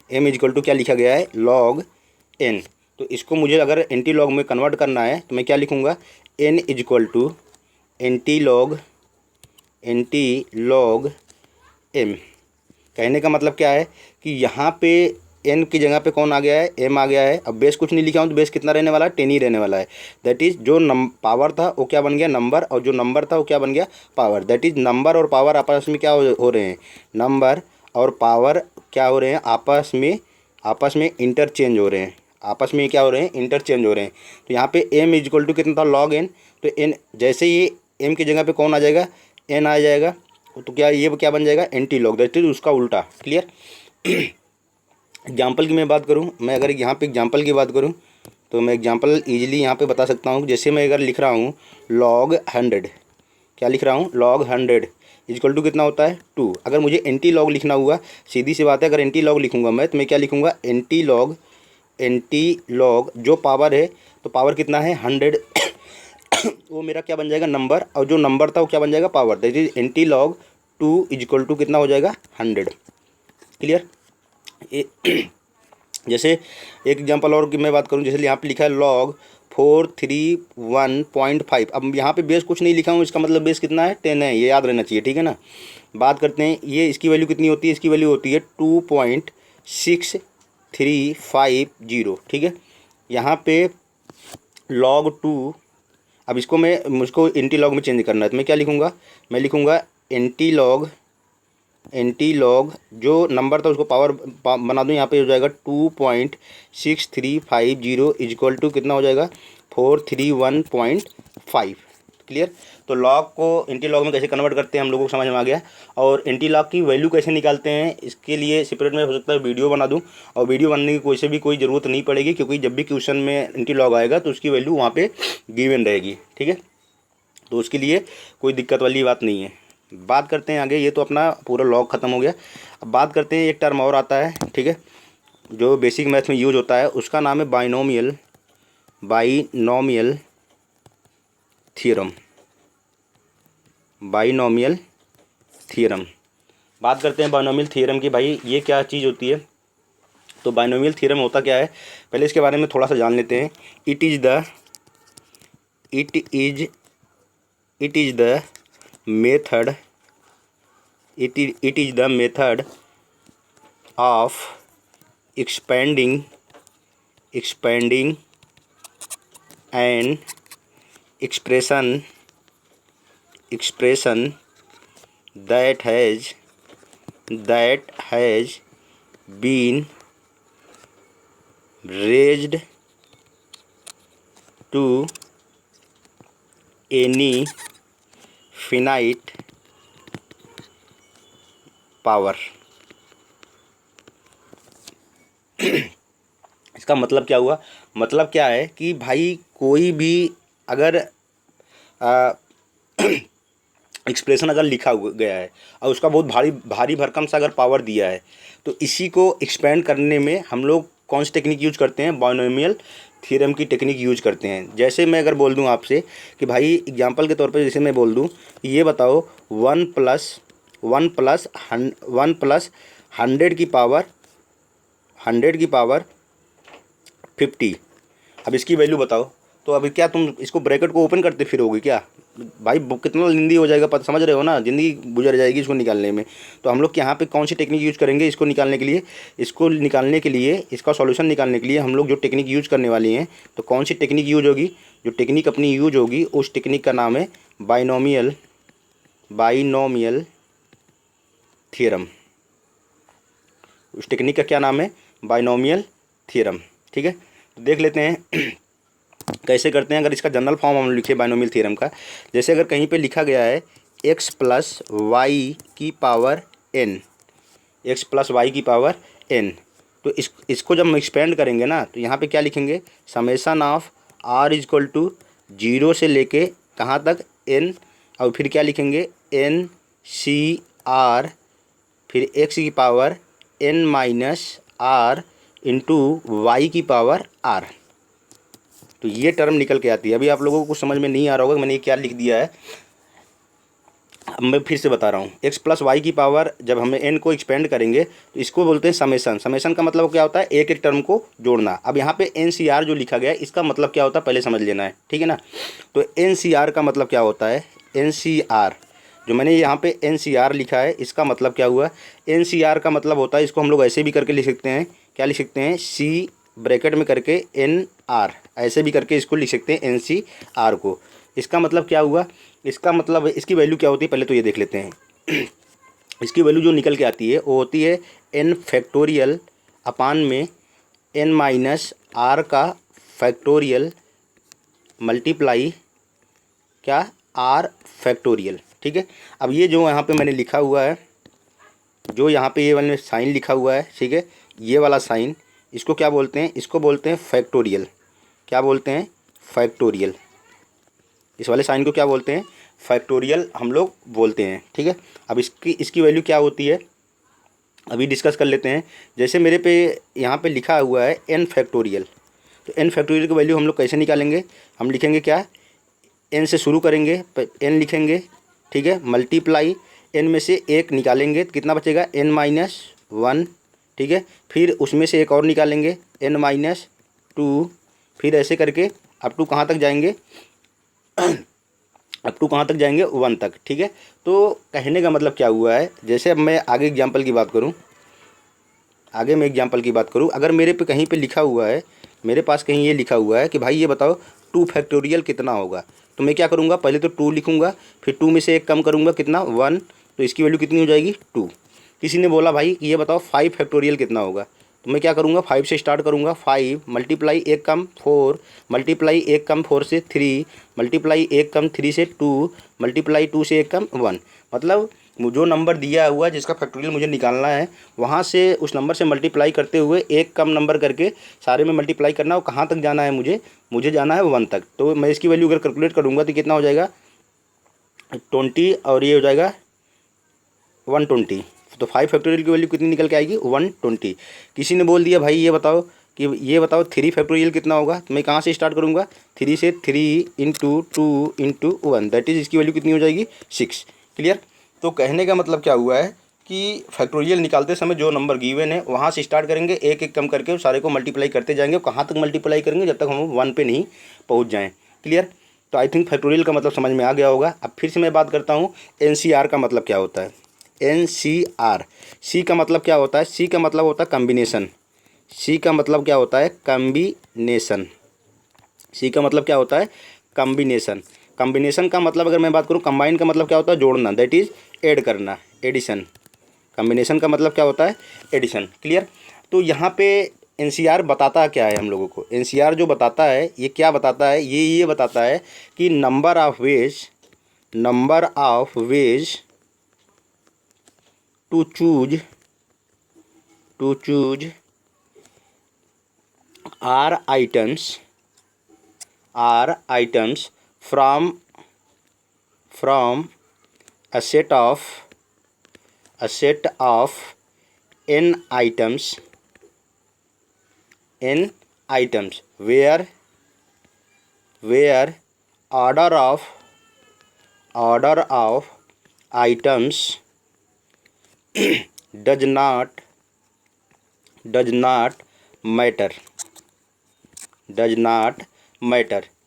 m is equal to क्या लिखा गया है, लॉग n। तो इसको मुझे अगर एंटी लॉग में कन्वर्ट करना है तो मैं क्या लिखूँगा, n is equal to antilog m। कहने का मतलब क्या है कि यहाँ पे n की जगह पे कौन आ गया है, m आ गया है। अब बेस कुछ नहीं लिखा हूँ तो बेस कितना रहने वाला है, 10 ही रहने वाला है। दैट इज़ जो पावर था वो क्या बन गया, नंबर, और जो नंबर था वो क्या बन गया, पावर। दैट इज़ नंबर और पावर आपस में क्या हो रहे हैं, नंबर और पावर क्या हो रहे हैं, आपस में इंटरचेंज हो रहे हैं, आपस में क्या हो रहे हैं, इंटरचेंज हो रहे हैं। तो यहाँ पे m इज इक्वल टू कितना था, लॉग n। तो n जैसे ही m की जगह पे कौन आ जाएगा, n आ जाएगा, तो क्या ये क्या बन जाएगा, एंटी लॉग, दैट इज उसका उल्टा, क्लियर। एग्जाम्पल की मैं बात करूँ, मैं अगर यहाँ पे एग्जाम्पल की बात करूँ तो मैं एग्जाम्पल ईजिली यहाँ पे बता सकता हूँ। जैसे मैं अगर लिख रहा हूँ log 100, क्या लिख रहा हूँ, log 100 इजक्वल टू कितना होता है, 2। अगर मुझे एंटी लॉग लिखना हुआ, सीधी सी बात है, अगर एंटी लॉग लिखूँगा मैं तो मैं क्या लिखूँगा, एंटी लॉग जो पावर है, तो पावर कितना है 100 वो मेरा क्या बन जाएगा, नंबर, और जो नंबर था वो क्या बन जाएगा, power. That is antilog 2 is equal to कितना हो जाएगा, 100, क्लियर। जैसे एक एग्जांपल और की मैं बात करूं, जैसे यहाँ पे लिखा है log 431.5। अब यहाँ पे बेस कुछ नहीं लिखा हूँ, इसका मतलब बेस कितना है, 10 है, ये याद रहना चाहिए, ठीक है ना। बात करते हैं, ये इसकी वैल्यू कितनी होती है, इसकी वैल्यू होती है 2.6350, ठीक है। यहाँ पे log 2, अब इसको मुझको एंटी लॉग में चेंज करना है तो मैं क्या लिखूँगा, मैं लिखूँगा एंटी लॉग जो नंबर था उसको पावर बना दूँ, यहाँ पे हो जाएगा 2.6350 इजक्वल टू कितना हो जाएगा, 431.5, क्लियर। तो लॉग को एंटी लॉग में कैसे कन्वर्ट करते हैं हम लोगों को समझ में आ गया। और एंटी लॉग की वैल्यू कैसे निकालते हैं, इसके लिए सेपरेट में हो सकता है वीडियो बना दूँ, और वीडियो बनने की कोई ज़रूरत नहीं पड़ेगी, क्योंकि जब भी क्वेश्चन में एंटी लॉग आएगा तो उसकी वैल्यू वहाँ पर गिवन रहेगी, ठीक है। तो उसके लिए कोई दिक्कत वाली बात नहीं है। बात करते हैं आगे, ये तो अपना पूरा लॉग ख़त्म हो गया। अब बात करते हैं, एक टर्म और आता है, ठीक है, जो बेसिक मैथ में यूज होता है, उसका नाम है बाइनोमियल थ्योरम। बाइनोमियल थ्योरम, बात करते हैं बाइनोमियल थ्योरम की। भाई ये क्या चीज़ होती है, तो बाइनोमियल थ्योरम होता क्या है, पहले इसके बारे में थोड़ा सा जान लेते हैं। It is the method of expanding an expression that has been raised to any finite power. इसका मतलब क्या हुआ, मतलब क्या है कि भाई कोई भी अगर एक्सप्रेशन अगर लिखा गया है और उसका बहुत भारी भरकम सा अगर पावर दिया है, तो इसी को एक्सपेंड करने में हम लोग कौन सी टेक्निक यूज करते हैं, बाइनोमियल थ्योरम की टेक्निक यूज करते हैं। जैसे मैं अगर बोल दूं आपसे कि भाई एग्जांपल के तौर पे, जैसे मैं बोल दूं ये बताओ 1 प्लस 100 की पावर 50। अब इसकी वैल्यू बताओ, तो अभी क्या तुम इसको ब्रैकेट को ओपन करते फिरोगे क्या, भाई कितना लेंदी हो जाएगा, पता समझ रहे हो ना, ज़िंदगी गुजर जाएगी इसको निकालने में। तो हम लोग यहाँ पे कौन सी टेक्निक यूज़ करेंगे इसको निकालने के लिए, इसका सॉल्यूशन निकालने के लिए हम लोग जो टेक्निक यूज़ करने वाली हैं, तो कौन सी टेक्निक यूज होगी, जो टेक्निक अपनी यूज होगी उस टेक्निक का नाम है बाइनोमियल बाइनोमियल थ्योरम। उस टेक्निक का क्या नाम है? Binomial theorem. ठीक है, तो देख लेते हैं कैसे करते हैं। अगर इसका जनरल फॉर्म हम लिखे बाइनोमियल थ्योरम का, जैसे अगर कहीं पे लिखा गया है x प्लस वाई की power n, x plus y की पावर n, तो इसको जब हम एक्सपेंड करेंगे ना, तो यहाँ पे क्या लिखेंगे? Summation of r is equal to 0 से लेके कहाँ तक? n, और फिर क्या लिखेंगे? n c r, फिर x की power n minus r into y की पावर r। तो ये टर्म निकल के आती है। अभी आप लोगों को कुछ समझ में नहीं आ रहा होगा मैंने ये क्या लिख दिया है। अब मैं फिर से बता रहा हूँ, x प्लस वाई की पावर जब हमें n को एक्सपेंड करेंगे तो इसको बोलते हैं समेसन। समेसन का मतलब क्या होता है? एक एक टर्म को जोड़ना। अब यहाँ पे NCR जो लिखा गया है इसका मतलब क्या होता है पहले समझ लेना है, ठीक है ना। तो NCR का मतलब क्या होता है? NCR जो मैंने यहाँ पे NCR लिखा है इसका मतलब क्या हुआ? NCR का मतलब होता है, इसको हम लोग ऐसे भी करके लिख सकते हैं। क्या लिख सकते हैं? C ब्रैकेट में करके NR, ऐसे भी करके इसको लिख सकते हैं NCR को। इसका मतलब क्या हुआ? इसका मतलब इसकी वैल्यू क्या होती है पहले तो ये देख लेते हैं। इसकी वैल्यू जो निकल के आती है वो होती है n फैक्टोरियल अपान में n माइनस r का फैक्टोरियल मल्टीप्लाई क्या? r factorial. ठीक है, अब ये जो यहाँ पे मैंने लिखा हुआ है, जो यहाँ पे ये वाला साइन लिखा हुआ है, ठीक है, ये वाला साइन इसको क्या बोलते हैं? इसको बोलते हैं फैक्टोरियल। क्या बोलते हैं? फैक्टोरियल। इस वाले साइन को क्या बोलते हैं? फैक्टोरियल हम लोग बोलते हैं। ठीक है, अब इसकी वैल्यू क्या होती है अभी डिस्कस कर लेते हैं। जैसे मेरे पे यहाँ पे लिखा हुआ है n फैक्टोरियल, तो n फैक्टोरियल की वैल्यू हम लोग कैसे निकालेंगे? हम लिखेंगे क्या? n से शुरू करेंगे, n लिखेंगे, ठीक है, मल्टीप्लाई n में से एक निकालेंगे तो कितना बचेगा? n माइनस 1, ठीक है, फिर उसमें से एक और निकालेंगे n माइनस 2, फिर ऐसे करके अप टू कहाँ तक जाएंगे? अप टू कहाँ तक जाएंगे? 1 तक। ठीक है, तो कहने का मतलब क्या हुआ है? जैसे अब मैं आगे एग्जाम्पल की बात करूँ, अगर मेरे पे कहीं पे लिखा हुआ है, मेरे पास कहीं ये लिखा हुआ है कि भाई ये बताओ 2 फैक्टोरियल कितना होगा, तो मैं क्या करूँगा? पहले तो 2 लिखूँगा, फिर 2 में से एक कम करूँगा, कितना? 1, तो इसकी वैल्यू कितनी हो जाएगी? 2। किसी ने बोला भाई ये बताओ 5 फैक्टोरियल कितना होगा, तो मैं क्या करूँगा? 5 से स्टार्ट करूँगा। 5 मल्टीप्लाई एक कम 4, मल्टीप्लाई एक कम 4 से 3, मल्टीप्लाई एक कम 3 से 2, मल्टीप्लाई 2 से एक कम 1। मतलब जो नंबर दिया हुआ है जिसका फैक्टोरियल मुझे निकालना है, वहाँ से उस नंबर से मल्टीप्लाई करते हुए एक कम नंबर करके सारे में मल्टीप्लाई करना। और कहाँ तक जाना है मुझे जाना है 1 तक। तो मैं इसकी वैल्यू अगर कैलकुलेट करूँगा तो कितना हो जाएगा? 20, और ये हो जाएगा 120। तो 5 फैक्टोरियल की वैल्यू कितनी निकल के आएगी? 120। किसी ने बोल दिया भाई ये बताओ 3 फैक्टोरियल कितना होगा, तो मैं कहाँ से स्टार्ट करूँगा? 3 से 3 इंटू 2 इंटू 1, दैट इज़ इसकी वैल्यू कितनी हो जाएगी? 6। क्लियर? तो कहने का मतलब क्या हुआ है कि फैक्टोरियल निकालते समय जो नंबर गिवन है वहाँ से स्टार्ट करेंगे, एक एक कम करके सारे को मल्टीप्लाई करते जाएंगे। कहाँ तक मल्टीप्लाई करेंगे? जब तक हम 1 पे नहीं पहुँच जाएँ। क्लियर? तो आई थिंक फैक्टोरियल का मतलब समझ में आ गया होगा। अब फिर से मैं बात करता हूँ NCR का मतलब क्या होता है। NCR, सी का मतलब क्या होता है? सी का मतलब होता है कम्बिनेशन। सी का मतलब क्या होता है? कम्बिनेशन। सी का मतलब क्या होता है? कम्बिनेशन। कम्बिनेशन का मतलब अगर मैं बात करूँ, कंबाइन का मतलब क्या होता है? जोड़ना, दैट इज़ ऐड करना, एडिशन। कम्बिनेशन का मतलब क्या होता है? एडिशन। क्लियर? तो यहाँ पे NCR बताता क्या है हम लोगों को? NCR जो बताता है ये क्या बताता है? ये बताता है कि number of ways to choose r items from a set of n items where order of items does not matter.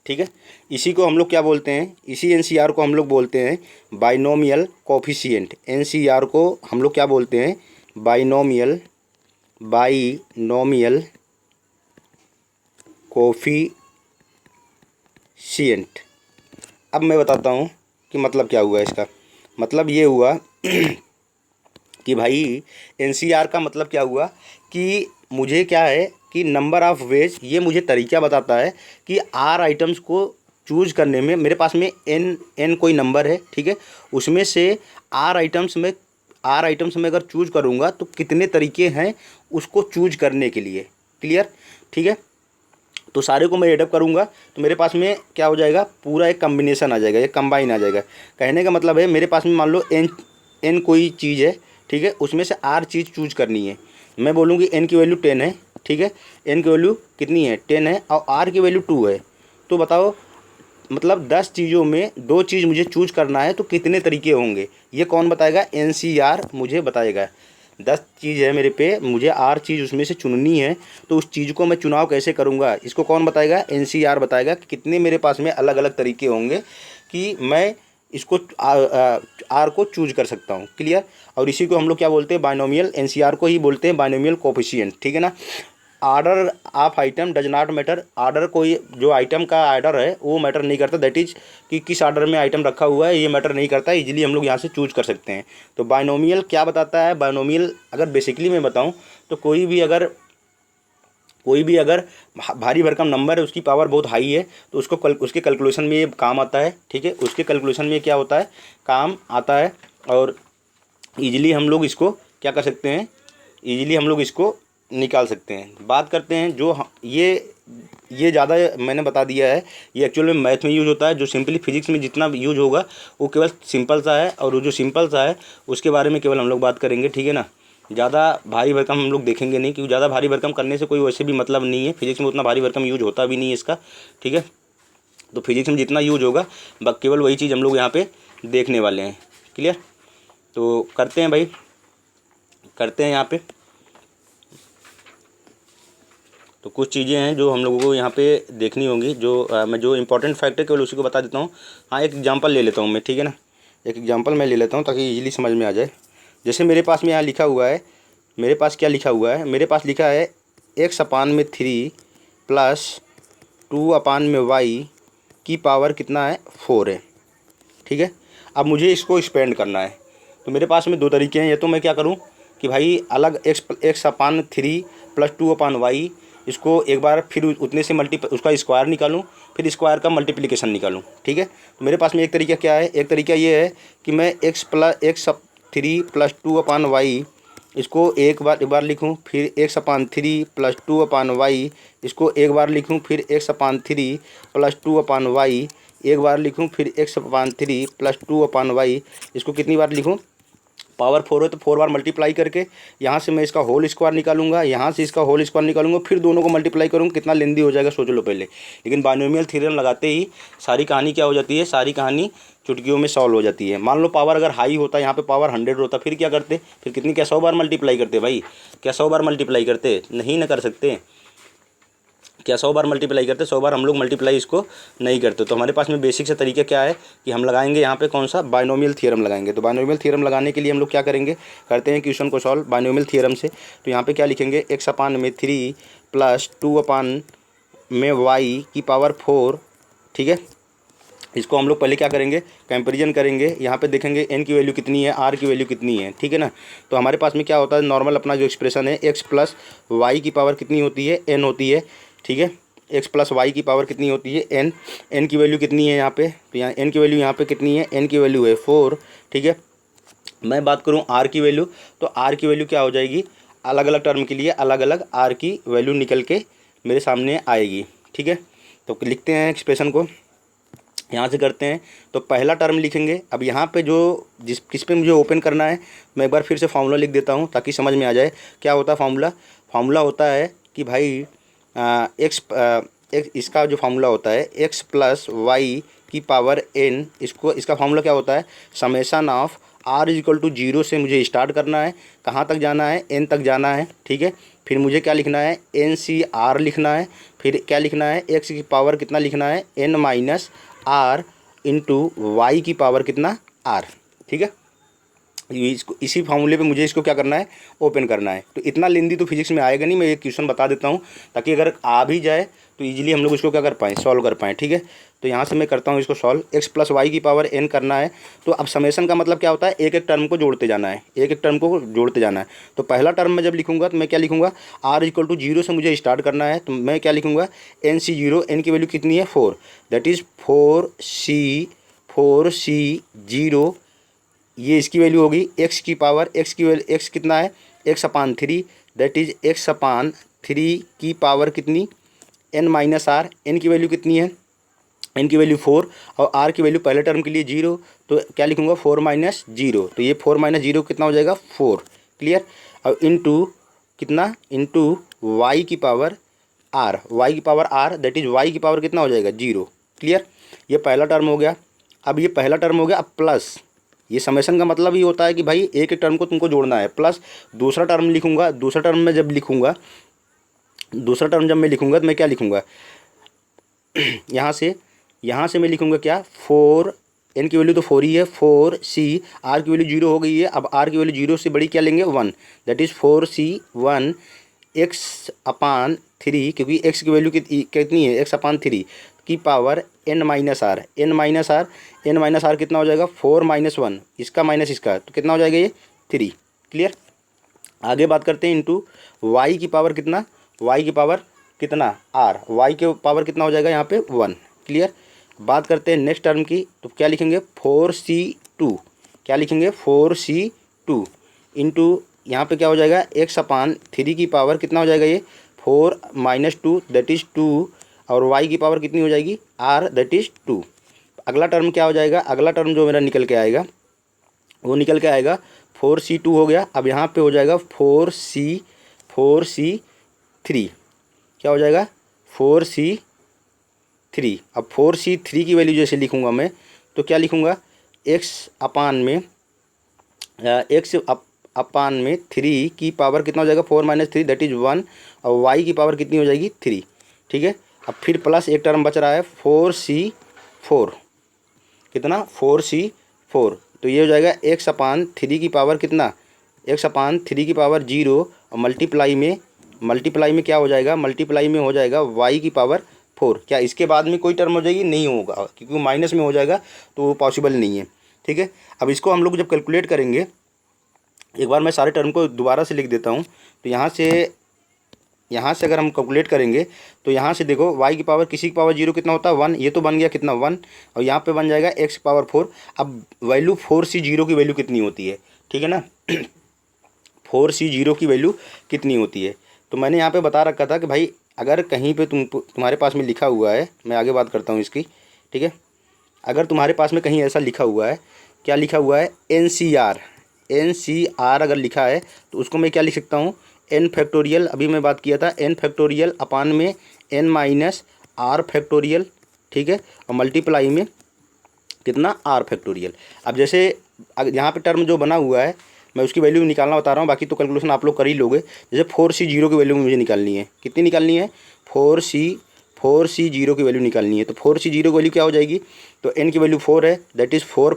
ठीक है, इसी को हम लोग क्या बोलते हैं? इसी NCR को हम लोग बोलते हैं बाइनोमियल कोफिशिएंट। NCR को हम लोग क्या बोलते हैं? Binomial coefficient. अब मैं बताता हूँ कि मतलब क्या हुआ इसका। मतलब ये हुआ कि भाई एनसीआर का मतलब क्या हुआ कि मुझे क्या है कि नंबर ऑफ़ वेज ये मुझे तरीका बताता है कि आर आइटम्स को चूज करने में मेरे पास में एन कोई नंबर है, ठीक है, उसमें से आर आइटम्स में अगर चूज करूँगा तो कितने तरीके हैं उसको चूज करने के लिए। क्लियर, ठीक है। तो सारे को मैं एडअप करूँगा तो मेरे पास में क्या हो जाएगा, पूरा एक कम्बिनेशन आ जाएगा, एक कंबाइन आ जाएगा। कहने का मतलब है मेरे पास में मान लो एन कोई चीज़ है, ठीक है, उसमें से आर चीज़ चूज करनी है। मैं बोलूँगी एन की वैल्यू 10 है, ठीक है, एन की वैल्यू कितनी है 10 है और आर की वैल्यू 2 है। तो बताओ मतलब 10 चीज़ों में 2 चीज़ मुझे चूज करना है तो कितने तरीके होंगे, ये कौन बताएगा, एनसीआर मुझे बताएगा। 10 चीज़ है मेरे पे, मुझे आर चीज़ उसमें से चुननी है, तो उस चीज़ को मैं चुनाव कैसे करूँगा, इसको कौन बताएगा, एनसीआर बताएगा कि कितने मेरे पास में अलग अलग तरीके होंगे कि मैं इसको आर को चूज कर सकता हूँ। क्लियर। और इसी को हम लोग क्या बोलते हैं, बाइनोमियल, एनसीआर को ही बोलते हैं बाइनोमियल कोफिशिएंट, ठीक है ना। Order of item does not matter, order कोई जो आइटम का आर्डर है वो मैटर नहीं करता, दैट इज कि किस आर्डर में आइटम रखा हुआ है ये मैटर नहीं करता, इजीली हम लोग यहाँ से चूज कर सकते हैं। तो बाइनोमियल क्या बताता है, बाइनोमियल अगर बेसिकली मैं बताऊँ तो कोई भी अगर भारी भरकम नंबर है, उसकी पावर बहुत हाई है, तो उसके कैलकुलेशन में ये काम आता है, ठीक है, उसके कैलकुलेशन में क्या होता है, काम आता है। और ईजिली हम लोग इसको क्या कर सकते हैं, ईजिली हम लोग इसको निकाल सकते हैं। बात करते हैं जो ये ज़्यादा मैंने बता दिया है, ये एक्चुअल में मैथ में यूज़ होता है, जो सिंपली फिजिक्स में जितना यूज़ होगा वो केवल सिंपल सा है, और वो जो सिंपल सा है उसके बारे में केवल हम लोग बात करेंगे, ठीक है ना। ज़्यादा भारी भरकम हम लोग देखेंगे नहीं, क्योंकि ज़्यादा भारी भरकम करने से कोई वैसे भी मतलब नहीं है, फिजिक्स में उतना भारी भरकम यूज होता भी नहीं है इसका, ठीक है। तो फिजिक्स में जितना यूज होगा केवल वही चीज़ हम लोग यहाँ पे देखने वाले हैं। क्लियर। तो करते हैं भाई, करते हैं यहाँ पे। तो कुछ चीज़ें हैं जो हम लोगों को यहाँ पे देखनी होंगी, जो मैं जो इंपॉर्टेंट फैक्ट है केवल उसी को बता देता हूँ। हाँ, एक एग्जांपल ले लेता हूँ मैं, ठीक है ना, एक एग्जांपल मैं ले लेता हूँ ताकि इजीली समझ में आ जाए। जैसे मेरे पास में यहाँ लिखा हुआ है, मेरे पास क्या लिखा हुआ है, मेरे पास लिखा है x/3 प्लस 2/y की पावर कितना है 4 है, ठीक है। अब मुझे इसको एक्सपेंड करना है, तो मेरे पास में दो तरीके हैं। या तो मैं क्या करूं कि भाई अलग x/3 प्लस 2/y इसको एक बार फिर उतने से उसका स्क्वायर निकालूं, फिर स्क्वायर का मल्टीप्लिकेशन निकालूं, ठीक है। तो मेरे पास में एक तरीका क्या है, एक तरीका ये है कि मैं x/3 प्लस 2/y इसको एक बार लिखूं, फिर x/3 प्लस 2/y इसको एक बार लिखूं, फिर x/3 प्लस 2/y एक बार लिखूं, फिर x/3 प्लस 2/y इसको कितनी बार लिखूं, पावर 4 है तो 4 बार मल्टीप्लाई करके यहाँ से मैं इसका होल स्क्वायर निकालूंगा, यहाँ से इसका होल स्क्वायर निकालूंगा, फिर दोनों को मल्टीप्लाई करूँगा, कितना लेंदी हो जाएगा सोच लो पहले। लेकिन बाइनोमियल थ्योरम लगाते ही सारी कहानी क्या हो जाती है, सारी कहानी चुटकियों में सॉल्व हो जाती है। मान लो पावर अगर हाई होता, यहाँ पे पावर 100 होता, फिर क्या करते, फिर कितनी, क्या 100 बार मल्टीप्लाई करते भाई, क्या 100 बार मल्टीप्लाई करते, नहीं ना कर सकते, क्या 100 बार मल्टीप्लाई करते, 100 बार हम लोग मल्टीप्लाई इसको नहीं करते। तो हमारे पास में बेसिक से तरीका क्या है कि हम लगाएंगे यहाँ पे कौन सा, बाइनोमियल थ्योरम लगाएंगे। तो बाइनोमियल थ्योरम लगाने के लिए हम लोग क्या करेंगे, करते हैं क्वेश्चन को सॉल्व बाइनोमियल थ्योरम से। तो यहाँ पे क्या लिखेंगे, x/3 प्लस 2/y की पावर 4, ठीक है। इसको हम लोग पहले क्या करेंगे, कंपैरिजन करेंगे, यहाँ पे देखेंगे n की वैल्यू कितनी है, r की वैल्यू कितनी है, ठीक है ना। तो हमारे पास में क्या होता है, नॉर्मल अपना जो एक्सप्रेशन है x प्लस वाई की पावर कितनी होती है, n होती है, ठीक है। x प्लस वाई की पावर कितनी होती है, n की वैल्यू कितनी है यहाँ पे, तो यहाँ n की वैल्यू यहाँ पे कितनी है, n की वैल्यू है 4, ठीक है। मैं बात करूँ r की वैल्यू, तो r की वैल्यू क्या हो जाएगी, अलग अलग टर्म के लिए अलग अलग r की वैल्यू निकल के मेरे सामने आएगी, ठीक है। तो लिखते हैं एक्सप्रेशन को, यहाँ से करते हैं। तो पहला टर्म लिखेंगे। अब यहाँ पे जो किस पे मुझे ओपन करना है, मैं एक बार फिर से फार्मूला लिख देता हूँ ताकि समझ में आ जाए क्या होता है फार्मूला। फार्मूला होता है कि भाई इसका जो फार्मूला होता है x प्लस वाई की पावर n, इसका फार्मूला क्या होता है, समेशन ऑफ r=0 से मुझे स्टार्ट करना है, कहाँ तक जाना है, n तक जाना है, ठीक है। फिर मुझे क्या लिखना है, NCR लिखना है, फिर क्या लिखना है, x की पावर कितना लिखना है, n minus r into y की पावर कितना r, ठीक है। इसको इसी फार्मूले पे मुझे इसको क्या करना है, ओपन करना है। तो इतना लेंदी तो फिजिक्स में आएगा नहीं, मैं एक क्वेश्चन बता देता हूँ ताकि अगर आ भी जाए तो इजीली हम लोग इसको क्या कर पाएँ, सॉल्व कर पाएँ। ठीक है, तो यहाँ से मैं करता हूँ इसको सॉल्व। एक्स प्लस वाई की पावर एन करना है। तो अब समेशन का मतलब क्या होता है, एक एक टर्म को जोड़ते जाना है, एक एक टर्म को जोड़ते जाना है। तो पहला टर्म में जब लिखूंगा तो मैं क्या लिखूंगा, आर इक्वल टू 0 से मुझे स्टार्ट करना है। तो मैं क्या लिखूंगा, एन सी 0, एन की वैल्यू कितनी है 4, दैट इज़ 4c 0, ये इसकी वैल्यू होगी। एक्स की पावर, एक्स की वैल्यू, एक्स कितना है, X upon 3, that is X upon 3 की पावर कितनी, एन माइनस आर। एन की वैल्यू कितनी है, एन की वैल्यू 4 और आर की वैल्यू पहले टर्म के लिए 0। तो क्या लिखूंगा, 4 माइनस 0। तो ये 4 माइनस 0 कितना हो जाएगा, 4। क्लियर। और इंटू कितना, इंटू वाई की पावर आर, वाई की power r, that is y की पावर कितना हो जाएगा, 0। क्लियर। ये पहला टर्म हो गया। अब ये पहला टर्म हो गया। अब प्लस, ये समेशन का मतलब ही होता है कि भाई एक एक टर्म को तुमको जोड़ना है। प्लस दूसरा टर्म लिखूंगा, दूसरा टर्म में जब लिखूंगा, दूसरा टर्म जब मैं लिखूंगा तो मैं क्या लिखूंगा, यहाँ से मैं लिखूंगा क्या, 4, एन की वैल्यू तो 4 ही है, 4c, आर की वैल्यू 0 हो गई है। अब आर की वैल्यू 0 से बड़ी क्या लेंगे, 1, that is 4c1 x upon 3, क्योंकि एक्स की वैल्यू कितनी है, एक्स अपान 3 की power n minus are, n minus are, n minus r कितना हो जाएगा, 4 माइनस 1, इसका माइनस इसका, तो कितना हो जाएगा ये 3। क्लियर। आगे बात करते हैं इंटू वाई की पावर कितना, वाई की पावर कितना, आर, वाई के पावर कितना हो जाएगा यहाँ पे 1। क्लियर। बात करते हैं नेक्स्ट टर्म की। तो क्या लिखेंगे, 4c2, क्या लिखेंगे, 4c2 इंटू यहाँ पे क्या हो जाएगा, एक्स अपान 3 की पावर कितना हो जाएगा, ये 4 माइनस 2, दैट इज़ 2, और वाई की पावर कितनी हो जाएगी, आर, दैट इज़ 2। अगला टर्म क्या हो जाएगा, अगला टर्म जो मेरा निकल के आएगा वो निकल के आएगा 4c2 हो गया। अब यहाँ पे हो जाएगा 4c3, क्या हो जाएगा, 4c3। अब 4c3 की वैल्यू जैसे लिखूँगा मैं, तो क्या लिखूँगा, एक्स अपान में, एक्स अपान में 3 की पावर कितना हो जाएगा, 4 माइनस 3, दैट इज़ 1, और वाई की पावर कितनी हो जाएगी, 3। ठीक है। अब फिर प्लस एक टर्म बच रहा है 4c4, कितना, 4c4। तो ये हो जाएगा एक्स अपान 3 की पावर कितना, एक्स अपान 3 की पावर 0, और मल्टीप्लाई में क्या हो जाएगा, मल्टीप्लाई में हो जाएगा वाई की पावर 4। क्या इसके बाद में कोई टर्म हो जाएगी, नहीं होगा, क्योंकि माइनस में हो जाएगा तो वो पॉसिबल नहीं है। ठीक है। अब इसको हम लोग जब कैलकुलेट करेंगे, एक बार मैं सारे टर्म को दोबारा से लिख देता हूँ। तो यहाँ से अगर हम कैलकुलेट करेंगे तो यहाँ से देखो, y की पावर किसी की पावर 0 कितना होता है, 1, ये तो बन गया कितना, 1, और यहाँ पे बन जाएगा x की पावर 4। अब वैल्यू 4c0 की वैल्यू कितनी होती है, ठीक है ना, 4c0 की वैल्यू कितनी होती है। तो मैंने यहाँ पे बता रखा था कि भाई अगर कहीं पे तुम्हारे पास में लिखा हुआ है, मैं आगे बात करता हूँ इसकी। ठीक है। अगर तुम्हारे पास में कहीं ऐसा लिखा हुआ है, क्या लिखा हुआ है, NCR अगर लिखा है तो उसको मैं क्या लिख सकता हूँ, n फैक्टोरियल, अभी मैं बात किया था, n फैक्टोरियल अपान में n माइनस r फैक्टोरियल। ठीक है। और मल्टीप्लाई में कितना, r फैक्टोरियल। अब जैसे यहाँ पे टर्म जो बना हुआ है, मैं उसकी वैल्यू निकालना बता रहा हूँ, बाकी तो कैलकुलेशन आप लोग कर ही लोगे। जैसे 4c0 की वैल्यू मुझे निकालनी है, कितनी निकालनी है, 4c0 की वैल्यू निकालनी है। तो 4c0 की वैल्यू क्या हो जाएगी, तो n की वैल्यू 4 है, दैट इज़ 4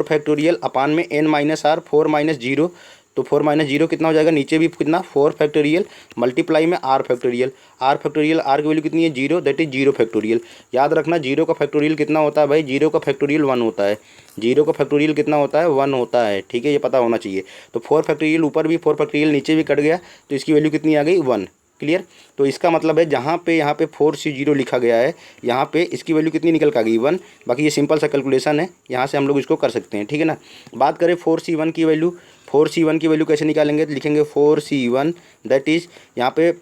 फैक्टोरियल अपान में n माइनस आर, 4 माइनस 0, तो 4 माइनस 0 कितना हो जाएगा, नीचे भी कितना, 4 फैक्टोरियल, मल्टीप्लाई में r फैक्टोरियल, r की वैल्यू कितनी है, 0, दैट इज 0 फैक्टोरियल। याद रखना 0 का फैक्टोरियल कितना होता है भाई, 0 का फैक्टोरियल 1 होता है, 0 का फैक्टोरियल कितना होता है, 1 होता है। ठीक है, ये पता होना चाहिए। तो 4 फैक्टोरियल ऊपर भी, 4 फैक्टोरियल नीचे भी कट गया, तो इसकी वैल्यू कितनी आ गई, 1। क्लियर। तो इसका मतलब है यहाँ पे 4c0 लिखा गया है, यहाँ पे इसकी वैल्यू कितनी निकल कर गई, 1। बाकी ये सिंपल सा कैलकुलेशन है, यहाँ से हम लोग इसको कर सकते हैं। ठीक है ना। बात करें 4c1 की वैल्यू, 4c1 की वैल्यू कैसे निकालेंगे, तो लिखेंगे 4c1 दैट इज़, यहाँ पे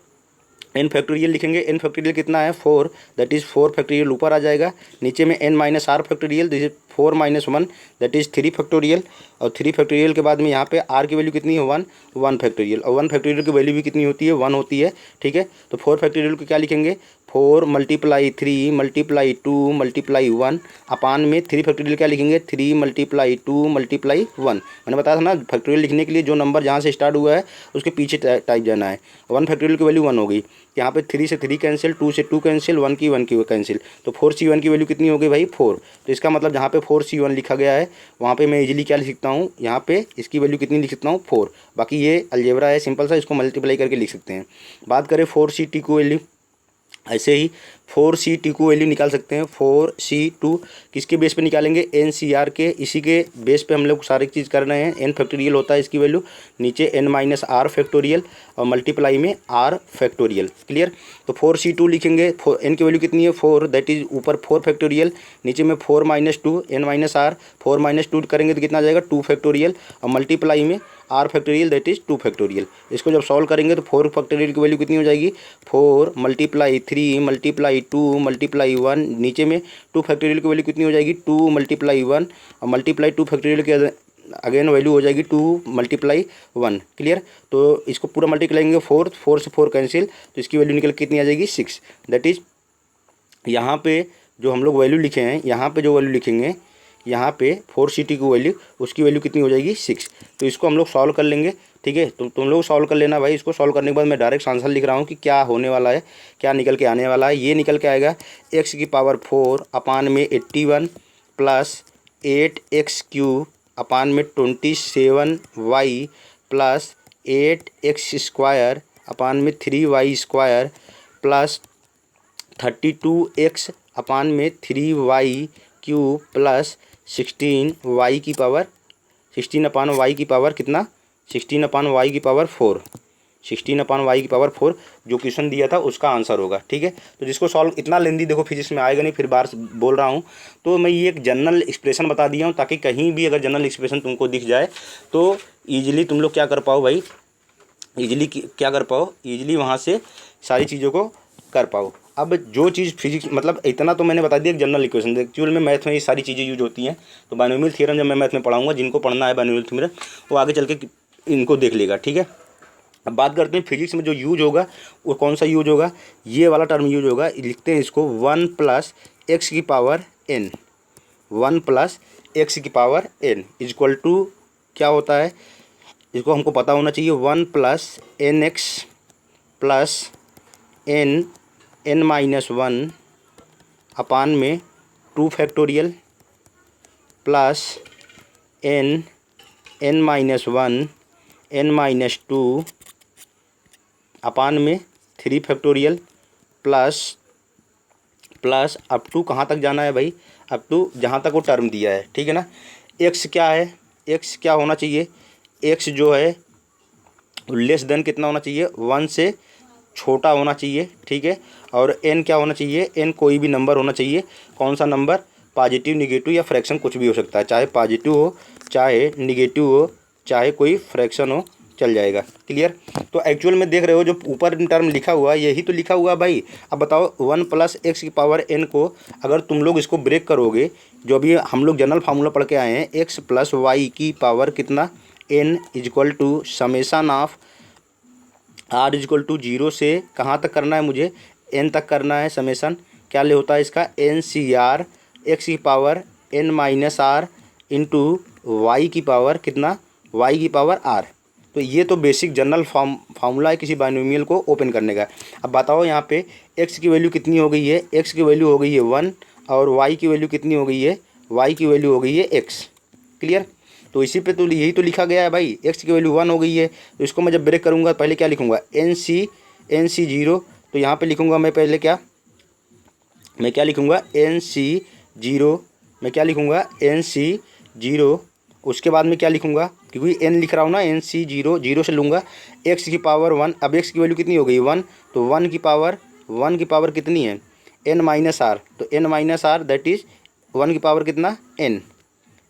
n फैक्टोरियल लिखेंगे, n फैक्टोरियल कितना है, 4, दैट इज़ 4 फैक्टोरियल ऊपर आ जाएगा, नीचे में n minus r factorial, this is 4 minus 1, that is 3 factorial, और 3 फैक्टोरियल के बाद में यहाँ पे r की वैल्यू कितनी है, 1 फैक्टोरियल, और 1 फैक्टोरियल की वैल्यू भी कितनी होती है, 1 होती है। ठीक है। तो 4 फैक्टोरियल को क्या लिखेंगे, 4 मल्टीप्लाई 3 मल्टीप्लाई 2 मल्टीप्लाई 1 अपान में 3 फैक्टोरियल क्या लिखेंगे 3 मल्टीप्लाई 2 मल्टीप्लाई 1। मैंने बताया था ना फैक्टोरियल लिखने के लिए जो नंबर जहाँ से स्टार्ट हुआ है उसके पीछे टाइप जाना है। 1 फैक्टोरियल की वैल्यू 1 हो गई, यहाँ पे 3 से 3 कैंसिल, 2 से 2 कैंसिल, 1 की कैंसिल, तो 4C1 की वैल्यू कितनी हो गई भाई 4। तो इसका मतलब जहाँ पे 4C1 लिखा गया है वहाँ पे मैं इजीली क्या लिख सकता हूँ, यहाँ पे इसकी वैल्यू कितनी लिख सकता हूँ 4। बाकी ये अलजेब्रा है सिंपल सा, इसको मल्टीप्लाई करके लिख सकते हैं। बात करें 4C2 को वैल्यू, ऐसे ही 4C2 को वैल्यू निकाल सकते हैं। 4C2 किसके बेस पे निकालेंगे NCR के, इसी के बेस पे हम लोग सारी चीज़ कर रहे हैं। n फैक्टोरियल होता है इसकी वैल्यू, नीचे n माइनस आर फैक्टोरियल और मल्टीप्लाई में r फैक्टोरियल। क्लियर। तो 4C2 लिखेंगे, n की वैल्यू कितनी है 4, दैट इज ऊपर 4 फैक्टोरियल, नीचे में 4 minus 2 n minus r, 4 minus 2 करेंगे तो कितना आ जाएगा 2 फैक्टोरियल और मल्टीप्लाई में r factorial that is 2 factorial. इसको जब सॉल्व करेंगे तो 4 फैक्टोरियल की वैल्यू कितनी हो जाएगी 4 मल्टीप्लाई 3 मल्टीप्लाई 2 मल्टीप्लाई 1, नीचे में 2 फैक्टोरियल की वैल्यू कितनी हो जाएगी 2 मल्टीप्लाई 1 और मल्टीप्लाई 2 फैक्टोरियल के अगेन वैल्यू हो जाएगी 2 मल्टीप्लाई 1। क्लियर। तो इसको पूरा मल्टीप्लाई करेंगे 4 से 4 कैंसिल, तो इसकी वैल्यू निकल कितनी आ जाएगी 6। दैट इज यहाँ पे जो हम लोग वैल्यू लिखे हैं, यहाँ पे जो वैल्यू लिखेंगे यहाँ पे 4C2 की वैल्यू, उसकी वैल्यू कितनी हो जाएगी 6। तो इसको हम लोग सॉल्व कर लेंगे। ठीक है, तुम लोग सॉल्व कर लेना भाई। इसको सॉल्व करने के बाद मैं डायरेक्ट आंसर लिख रहा हूँ कि क्या होने वाला है, क्या निकल के आने वाला है। ये निकल के आएगा x की पावर 4 अपान में 81 प्लस 8x³ अपान में 27y प्लस 8x² अपान में 3y² प्लस 32x अपान में 3y³ प्लस 16 की पावर 16 अपान y की पावर कितना 16 अपान y की पावर 4, 16 अपान y की पावर 4 जो क्वेश्चन दिया था उसका आंसर होगा। ठीक है, तो जिसको सॉल्व इतना लेंदी देखो फिजिक्स में आएगा नहीं, फिर बार बोल रहा हूँ। तो मैं ये एक जनरल एक्सप्रेशन बता दिया हूँ ताकि कहीं भी अगर जनरल एक्सप्रेशन तुमको दिख जाए तो ईजिली तुम लोग क्या कर पाओ भाई, ईजिली क्या कर पाओ, ईजिली वहाँ से सारी चीज़ों को कर पाओ। अब जो चीज़ फिजिक्स मतलब इतना तो मैंने बता दिया एक जनरल इक्वेशन, एक्चुअल में मैथ में ये सारी चीज़ें यूज होती हैं। तो बाइनोमियल थ्योरम जब मैं मैथ में पढ़ाऊंगा, जिनको पढ़ना है बाइनोमियल थ्योरम वो आगे चल के इनको देख लेगा। ठीक है, अब बात करते हैं फिजिक्स में जो यूज होगा वो कौन सा यूज होगा, ये वाला टर्म यूज होगा। लिखते हैं इसको 1 प्लस एक्स की पावर n, 1 प्लस एक्स की पावर n इजक्वल टू क्या होता है, इसको हमको पता होना चाहिए 1 plus nx plus n minus 1 अपान में 2 factorial plus n minus 1 n minus 2 अपान में 3 फैक्टोरियल प्लस अप टू कहाँ तक जाना है भाई, अप टू जहाँ तक वो टर्म दिया है। ठीक है ना। x क्या है, x क्या होना चाहिए, x जो है लेस देन कितना होना चाहिए 1 से छोटा होना चाहिए। ठीक है, और n क्या होना चाहिए, n कोई भी नंबर होना चाहिए। कौन सा नंबर, पॉजिटिव निगेटिव या फ्रैक्शन कुछ भी हो सकता है, चाहे पॉजिटिव हो चाहे निगेटिव हो चाहे कोई फ्रैक्शन हो चल जाएगा। क्लियर। तो एक्चुअल में देख रहे हो जो ऊपर टर्म लिखा हुआ है यही तो लिखा हुआ है भाई। अब बताओ 1 प्लस एक्स की पावर n को अगर तुम लोग इसको ब्रेक करोगे, जो अभी हम लोग जनरल फार्मूला पढ़ के आए हैं, x प्लस वाई की पावर कितना n is equal to summation of r is equal to 0 से कहाँ तक करना है मुझे, n तक करना है। समेसन क्या ले होता है इसका NCR x की power n minus r into y की पावर कितना y की पावर r। तो ये तो बेसिक जनरल फार्मूला है किसी बाइनोमियल को ओपन करने का। अब बताओ यहाँ पे x की वैल्यू कितनी हो गई है, x की वैल्यू हो गई है 1 और y की वैल्यू कितनी हो गई है, y की वैल्यू हो गई है x। क्लियर। तो इसी पे तो यही तो लिखा गया है भाई, x की वैल्यू 1 हो गई है। तो इसको मैं जब ब्रेक करूँगा पहले क्या लिखूँगा NC 0, तो यहाँ पे लिखूँगा मैं पहले मैं क्या लिखूँगा NC 0, मैं क्या लिखूँगा NC 0। उसके बाद में क्या लिखूँगा, क्योंकि n लिख रहा हूँ ना, NC 0 0 से लूँगा x की पावर 1। अब x की वैल्यू कितनी हो गई 1, तो 1 की पावर कितनी है n माइनस आर, तो n minus r that is 1 की पावर कितना n,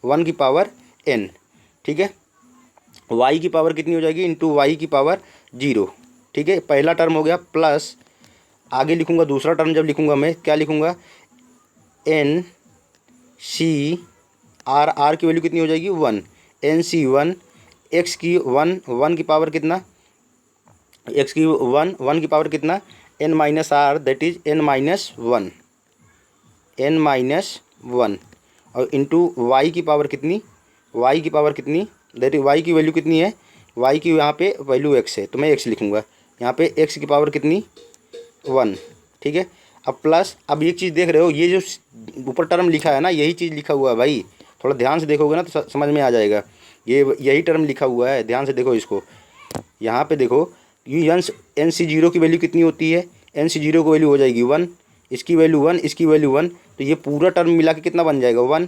1 की पावर n। ठीक है, y की पावर कितनी हो जाएगी इंटू वाई की पावर 0। ठीक है, पहला टर्म हो गया प्लस आगे लिखूँगा दूसरा टर्म जब लिखूँगा मैं क्या लिखूँगा NC आर की वैल्यू कितनी हो जाएगी 1, NC 1 x की 1 की पावर कितना, x की 1 की पावर कितना n minus r that is n minus one, n minus one, और इंटू वाई की पावर कितनी, y की पावर कितनी, दैट इज y की वैल्यू कितनी है, y की यहाँ पे वैल्यू x है तो मैं x लिखूँगा, यहाँ पे x की पावर कितनी, वन। ठीक है, अब प्लस, अब एक चीज़ देख रहे हो, ये जो ऊपर टर्म लिखा है ना, यही चीज़ लिखा हुआ है भाई, थोड़ा ध्यान से देखोगे ना तो समझ में आ जाएगा। ये यही टर्म लिखा हुआ है, ध्यान से देखो इसको। यहाँ पे देखो, यू एन सी जीरो की वैल्यू कितनी होती है, एन सी जीरो की वैल्यू हो जाएगी वन, इसकी वैल्यू वन, इसकी वैल्यू वन, तो ये पूरा टर्म मिला के कितना बन जाएगा, वन।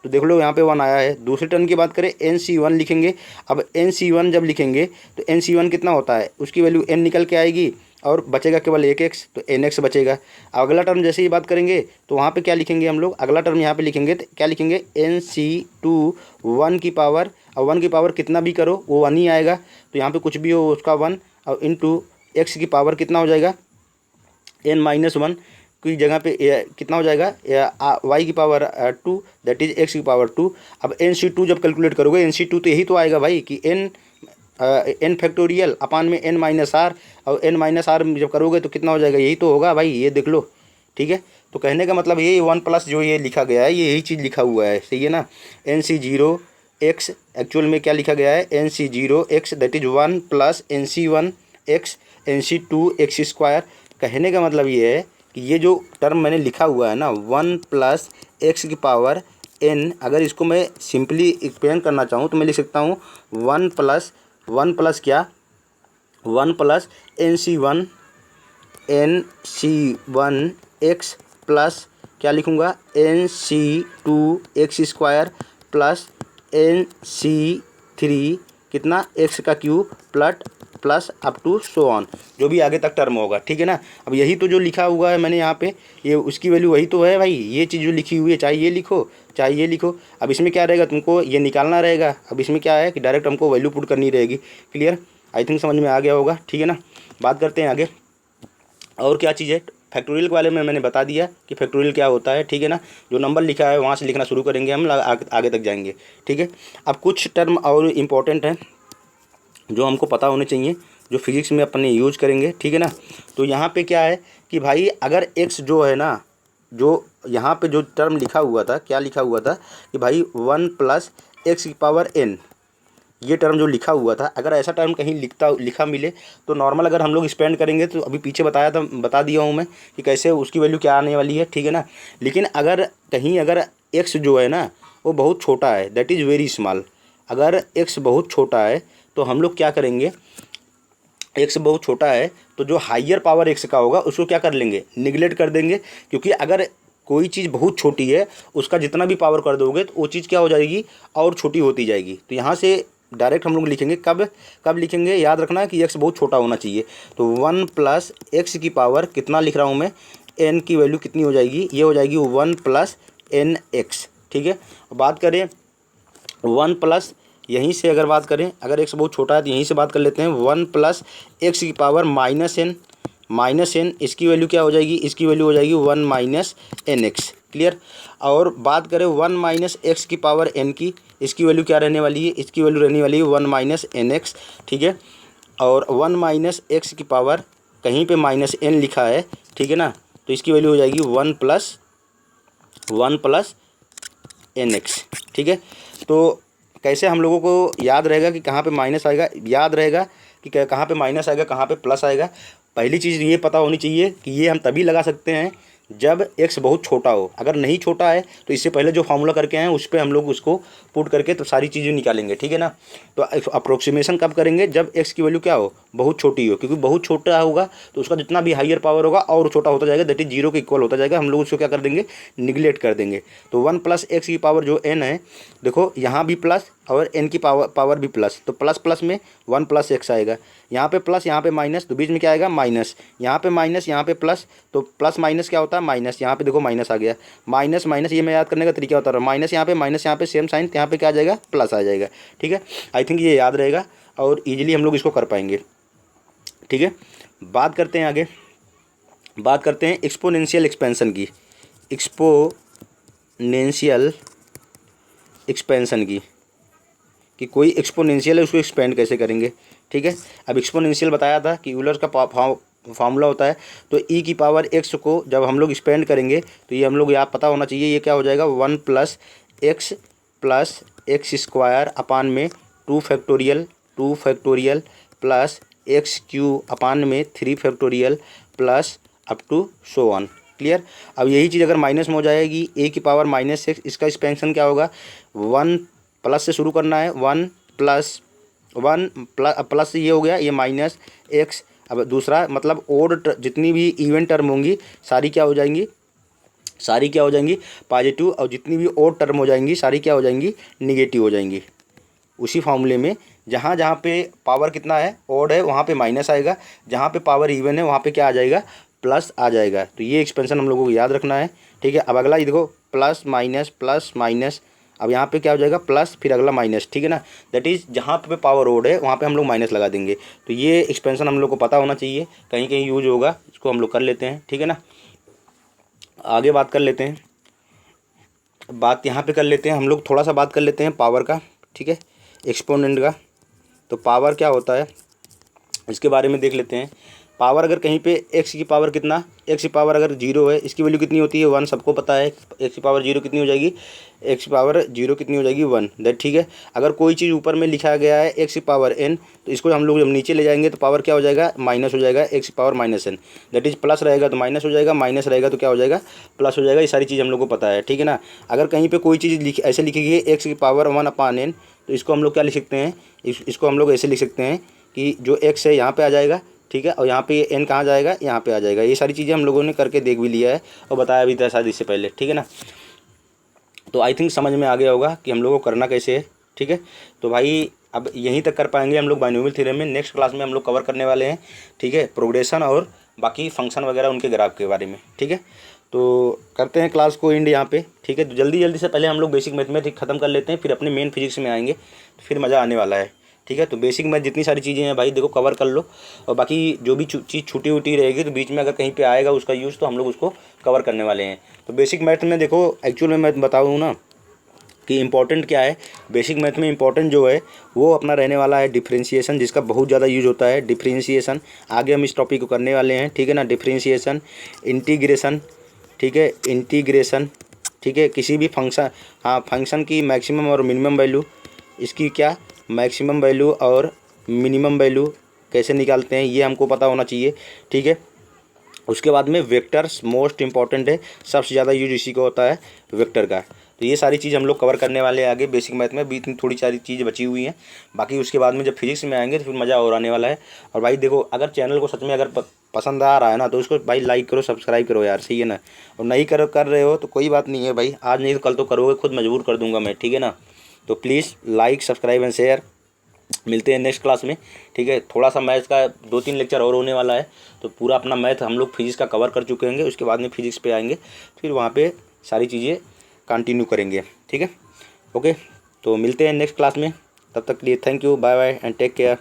तो देख लो यहाँ पे वन आया है। दूसरे टर्म की बात करें, एन सी वन लिखेंगे। अब एन सी वन जब लिखेंगे तो एन सी वन कितना होता है, उसकी वैल्यू एन निकल के आएगी और बचेगा केवल एक एक्स, तो एन एक्स बचेगा। अगला टर्म जैसे ही बात करेंगे तो वहाँ पे क्या लिखेंगे हम लोग, अगला टर्म यहाँ पे लिखेंगे तो क्या लिखेंगे, एन सी टू वन की पावर, और वन की पावर कितना भी करो वो वन ही आएगा, तो यहाँ पे कुछ भी हो उसका वन, और इंटू एक्स की पावर कितना हो जाएगा, एन माइनस वन की जगह पे कितना हो जाएगा, वाई की power two that is x की पावर टू। अब एन सी टू जब कैलकुलेट करोगे, एन सी टू तो यही तो आएगा भाई कि एन फैक्टोरियल अपान में एन माइनस आर, और एन माइनस आर जब करोगे तो कितना हो जाएगा, यही तो होगा भाई, ये देख लो। ठीक है, तो कहने का मतलब ये वन प्लस जो ये लिखा गया है, ये यही चीज़ लिखा हुआ है, सही है ना। N c zero x actual में क्या लिखा गया है, n c zero x that is one plus n c one x n c two x square. कहने का मतलब ये है कि ये जो टर्म मैंने लिखा हुआ है ना, वन प्लस एक्स की पावर एन, अगर इसको मैं सिंपली एक्सप्लेन करना चाहूँ तो मैं लिख सकता हूँ वन प्लस क्या, one plus n c one x plus क्या लिखूँगा, n c two x square plus n c three कितना, एक्स का cube plus up to so on, जो भी आगे तक टर्म होगा। ठीक है ना। अब यही तो जो लिखा हुआ है मैंने यहाँ पे, ये उसकी वैल्यू वही तो है भाई, ये चीज़ जो लिखी हुई है, चाहे ये लिखो चाहे ये लिखो। अब इसमें क्या रहेगा, तुमको ये निकालना रहेगा। अब इसमें क्या है कि डायरेक्ट हमको वैल्यू पुट करनी रहेगी। क्लियर, आई थिंक समझ में आ गया होगा। ठीक है ना, बात करते हैं आगे और क्या चीज़ है। फैक्टोरियल के बारे में मैंने बता दिया कि फैक्टोरियल क्या होता है। ठीक है ना, जो नंबर लिखा है वहाँ से लिखना शुरू करेंगे हम, आगे तक जाएंगे। ठीक है, अब कुछ टर्म और इम्पोर्टेंट हैं जो हमको पता होने चाहिए, जो फिजिक्स में अपने यूज करेंगे। ठीक है ना, तो यहाँ पे क्या है कि भाई अगर x जो है ना, जो यहाँ पे जो टर्म लिखा हुआ था, क्या लिखा हुआ था कि भाई वन प्लस एक्स की पावर n, ये टर्म जो लिखा हुआ था, अगर ऐसा टर्म कहीं लिखा मिले तो नॉर्मल अगर हम लोग स्पेंड करेंगे तो अभी पीछे बताया था, बता दिया हूँ मैं कि कैसे उसकी वैल्यू क्या आने वाली है। ठीक है ना, लेकिन अगर कहीं अगर x जो है ना वो बहुत छोटा है, दैट इज़ वेरी स्मॉल, अगर x बहुत छोटा है तो हम लोग क्या करेंगे, x बहुत छोटा है तो जो हाइयर पावर x का होगा उसको क्या कर लेंगे, निगलेक्ट कर देंगे। क्योंकि अगर कोई चीज़ बहुत छोटी है उसका जितना भी पावर कर दोगे तो वो चीज़ क्या हो जाएगी, और छोटी होती जाएगी। तो यहाँ से डायरेक्ट हम लोग लिखेंगे, कब लिखेंगे, याद रखना कि x बहुत छोटा होना चाहिए। तो वन प्लस एक्स की पावर कितना लिख रहा हूँ मैं, n की वैल्यू कितनी हो जाएगी, ये हो जाएगी वन प्लस एन एक्स। ठीक है, बात करें वन प्लस, यहीं से अगर बात करें, अगर x बहुत छोटा है तो यहीं से बात कर लेते हैं, वन प्लस एक्स की पावर माइनस एन, इसकी वैल्यू क्या हो जाएगी, इसकी वैल्यू हो जाएगी one minus n x. Clear, और बात करें वन माइनस एक्स की पावर एन की, इसकी वैल्यू क्या रहने वाली है, इसकी वैल्यू रहने वाली है वन माइनस एन एक्स। ठीक है, और वन माइनस एक्स की पावर कहीं पे माइनस एन लिखा है, ठीक है ना, तो इसकी वैल्यू हो जाएगी वन प्लस एन एक्स। ठीक है, तो कैसे हम लोगों को याद रहेगा कि कहाँ पे माइनस आएगा, याद रहेगा कि कहाँ पे माइनस आएगा, कहाँ पे प्लस आएगा। पहली चीज़ ये पता होनी चाहिए कि ये हम तभी लगा सकते हैं जब x बहुत छोटा हो। अगर नहीं छोटा है तो इससे पहले जो फार्मूला करके आए हैं उस पर हम लोग उसको पुट करके तो सारी चीज़ें निकालेंगे। ठीक है ना, तो अप्रोक्सीमेशन कब करेंगे, जब x की वैल्यू क्या हो, बहुत छोटी हो। क्योंकि बहुत छोटा होगा तो उसका जितना भी हाइयर पावर होगा और छोटा होता जाएगा, दैट इज जीरो के इक्वल होता जाएगा। हम लोग उसको क्या कर देंगे, निगलेक्ट कर देंगे। तो वन प्लस एक्स की पावर जो n है, देखो यहाँ भी प्लस और n की पावर भी प्लस, तो प्लस प्लस में वन प्लस एक्स आएगा। यहाँ पे प्लस, यहाँ पे माइनस, तो बीच में क्या आएगा, माइनस। यहाँ पे माइनस, यहाँ पे प्लस, तो प्लस माइनस क्या होता है, माइनस। यहाँ पे देखो माइनस आ गया, माइनस माइनस, ये मैं याद करने का तरीका होता है, माइनस यहाँ पे सेम साइन, यहाँ पे क्या आ जाएगा, प्लस आ जाएगा। ठीक है, आई थिंक ये याद रहेगा और ईजिली हम लोग इसको कर पाएंगे। ठीक है, बात करते हैं आगे, बात करते हैं एक्सपोनेंशियल एक्सपेंशन की, एक्सपोनेंशियल एक्सपेंशन की, कि कोई एक्सपोनेंशियल है उसको एक्सपेंड कैसे करेंगे। ठीक है, अब एक्सपोनेंशियल बताया था कि यूलर का फार्मूला होता है। तो ई की पावर एक्स को जब हम लोग एक्सपेंड करेंगे तो ये हम लोग यहाँ पता होना चाहिए, ये क्या हो जाएगा 1 प्लस एक्स स्क्वायर अपान में 2 factorial plus x cube upon में 3 factorial plus up to so on. Clear. अब यही चीज़ अगर माइनस में हो जाएगी ए की पावर -6, इसका एक्सपेंशन क्या होगा 1 प्लस से शुरू करना है, 1 प्लस ये हो गया, ये -x। अब दूसरा मतलब ओड जितनी भी इवन टर्म होंगी सारी क्या हो जाएंगी पॉजिटिव, और जितनी भी ओड टर्म हो जाएंगी सारी क्या हो जाएंगी निगेटिव हो जाएंगी। उसी फॉर्मूले में जहाँ जहाँ पे पावर कितना है ओड है वहाँ पे माइनस आएगा, जहाँ पे पावर इवन है वहाँ पे क्या आ जाएगा प्लस आ जाएगा। तो ये एक्सपेंशन हम लोगों को याद रखना है, ठीक है। अब अगला ये देखो प्लस माइनस, अब यहाँ पे क्या हो जाएगा प्लस फिर अगला माइनस, ठीक है ना। दैट इज़ जहाँ पे पावर ओड है वहाँ पे हम लोग माइनस लगा देंगे। तो ये एक्सपेंशन हम लोग को पता होना चाहिए, कहीं कहीं यूज होगा, इसको हम लोग कर लेते हैं, ठीक है ना। आगे बात कर लेते हैं, बात यहाँ पे कर लेते हैं हम लोग, थोड़ा सा बात कर लेते हैं पावर का, ठीक है, एक्सपोनेंट का। तो पावर क्या होता है इसके बारे में देख लेते हैं। पावर अगर कहीं पे एक्स की पावर कितना, एक्स की पावर अगर 0 है, इसकी वैल्यू कितनी होती है 1, सबको पता है। एक्स की पावर 0 कितनी हो जाएगी, एक्स की पावर 0 कितनी हो जाएगी 1, दैट ठीक है। अगर कोई चीज़ ऊपर में लिखा गया है एक्स की पावर n, तो इसको हम लोग जब नीचे ले जाएंगे तो पावर क्या हो जाएगा माइनस हो जाएगा, एक्स की power -n, that is plus रहेगा तो माइनस हो जाएगा, माइनस रहेगा तो क्या हो जाएगा प्लस हो जाएगा। ये सारी चीज़ हम लोग को पता है, ठीक है ना। अगर कहीं पर कोई चीज़ ऐसे लिखी गई है एक्स की पावर 1/n, तो इसको हम लोग क्या लिख सकते हैं, इसको हम लोग ऐसे लिख सकते हैं कि जो एक्स है यहाँ पे आ जाएगा, ठीक है, और यहाँ पे एन कहाँ जाएगा, यहाँ पे आ जाएगा। ये सारी चीज़ें हम लोगों ने करके देख भी लिया है और बताया भी था शायद इससे पहले, ठीक है ना। तो आई थिंक समझ में आ गया होगा कि हम लोगों को करना कैसे है, ठीक है। तो भाई अब यहीं तक कर पाएंगे हम लोग बाइनोमियल थ्योरम में। नेक्स्ट क्लास में हम लोग कवर करने वाले हैं, ठीक है, प्रोग्रेशन और बाकी फंक्शन वगैरह उनके ग्राफ के बारे में, ठीक है। तो करते हैं क्लास को एंड यहाँ पे, ठीक है। तो जल्दी से पहले हम लोग बेसिक मैथमेटिक्स खत्म कर लेते हैं, फिर अपने मेन फिजिक्स में आएंगे, तो फिर मज़ा आने वाला है, ठीक है। तो बेसिक मैथ जितनी सारी चीज़ें हैं भाई देखो कवर कर लो, और बाकी जो भी चीज़ छूटी वूटी रहेगी तो बीच में अगर कहीं पे आएगा उसका यूज़ तो हम लोग उसको कवर करने वाले हैं। तो बेसिक मैथ में देखो एक्चुअल में मैं बताऊँ ना कि इंपॉर्टेंट क्या है, बेसिक मैथ में इंपॉर्टेंट जो है वो अपना रहने वाला है डिफ्रेंशिएशन, जिसका बहुत ज़्यादा यूज होता है डिफ्रेंशिएशन। आगे हम इस टॉपिक को करने वाले हैं, ठीक है ना। डिफ्रेंशिएशन, इंटीग्रेशन, ठीक है, इंटीग्रेशन, ठीक है, किसी भी फंक्शन, हाँ फंक्शन की मैक्सिमम और मिनिमम वैल्यू, इसकी क्या मैक्सिमम वैल्यू और मिनिमम वैल्यू कैसे निकालते हैं ये हमको पता होना चाहिए, ठीक है। उसके बाद में वेक्टर्स मोस्ट इंपॉर्टेंट है, सबसे ज़्यादा यूज इसी का होता है वेक्टर का। तो ये सारी चीज़ हम लोग कवर करने वाले हैं आगे बेसिक मैथ में, बीच में थोड़ी सारी चीज़ बची हुई हैं। बाकी उसके बाद में जब फिजिक्स में आएंगे तो फिर मज़ा और आने वाला है। और भाई देखो अगर चैनल को सच में अगर पसंद आ रहा है ना तो उसको भाई लाइक करो, सब्सक्राइब करो यार, सही है ना। और नहीं कर रहे हो तो कोई बात नहीं है भाई, आज नहीं तो कल तो करोगे, खुद मजबूर कर दूंगा मैं, ठीक है ना। तो please like subscribe and share. मिलते हैं नेक्स्ट क्लास में, ठीक है। थोड़ा सा मैथ्स का 2-3 लेक्चर और होने वाला है, तो पूरा अपना मैथ हम लोग फिजिक्स का कवर कर चुके होंगे। उसके बाद में फिजिक्स पे आएंगे, फिर वहाँ पे सारी चीज़ें कंटिन्यू करेंगे, ठीक है। ओके, तो मिलते हैं नेक्स्ट क्लास में, तब तक के लिए thank you, bye bye and take care.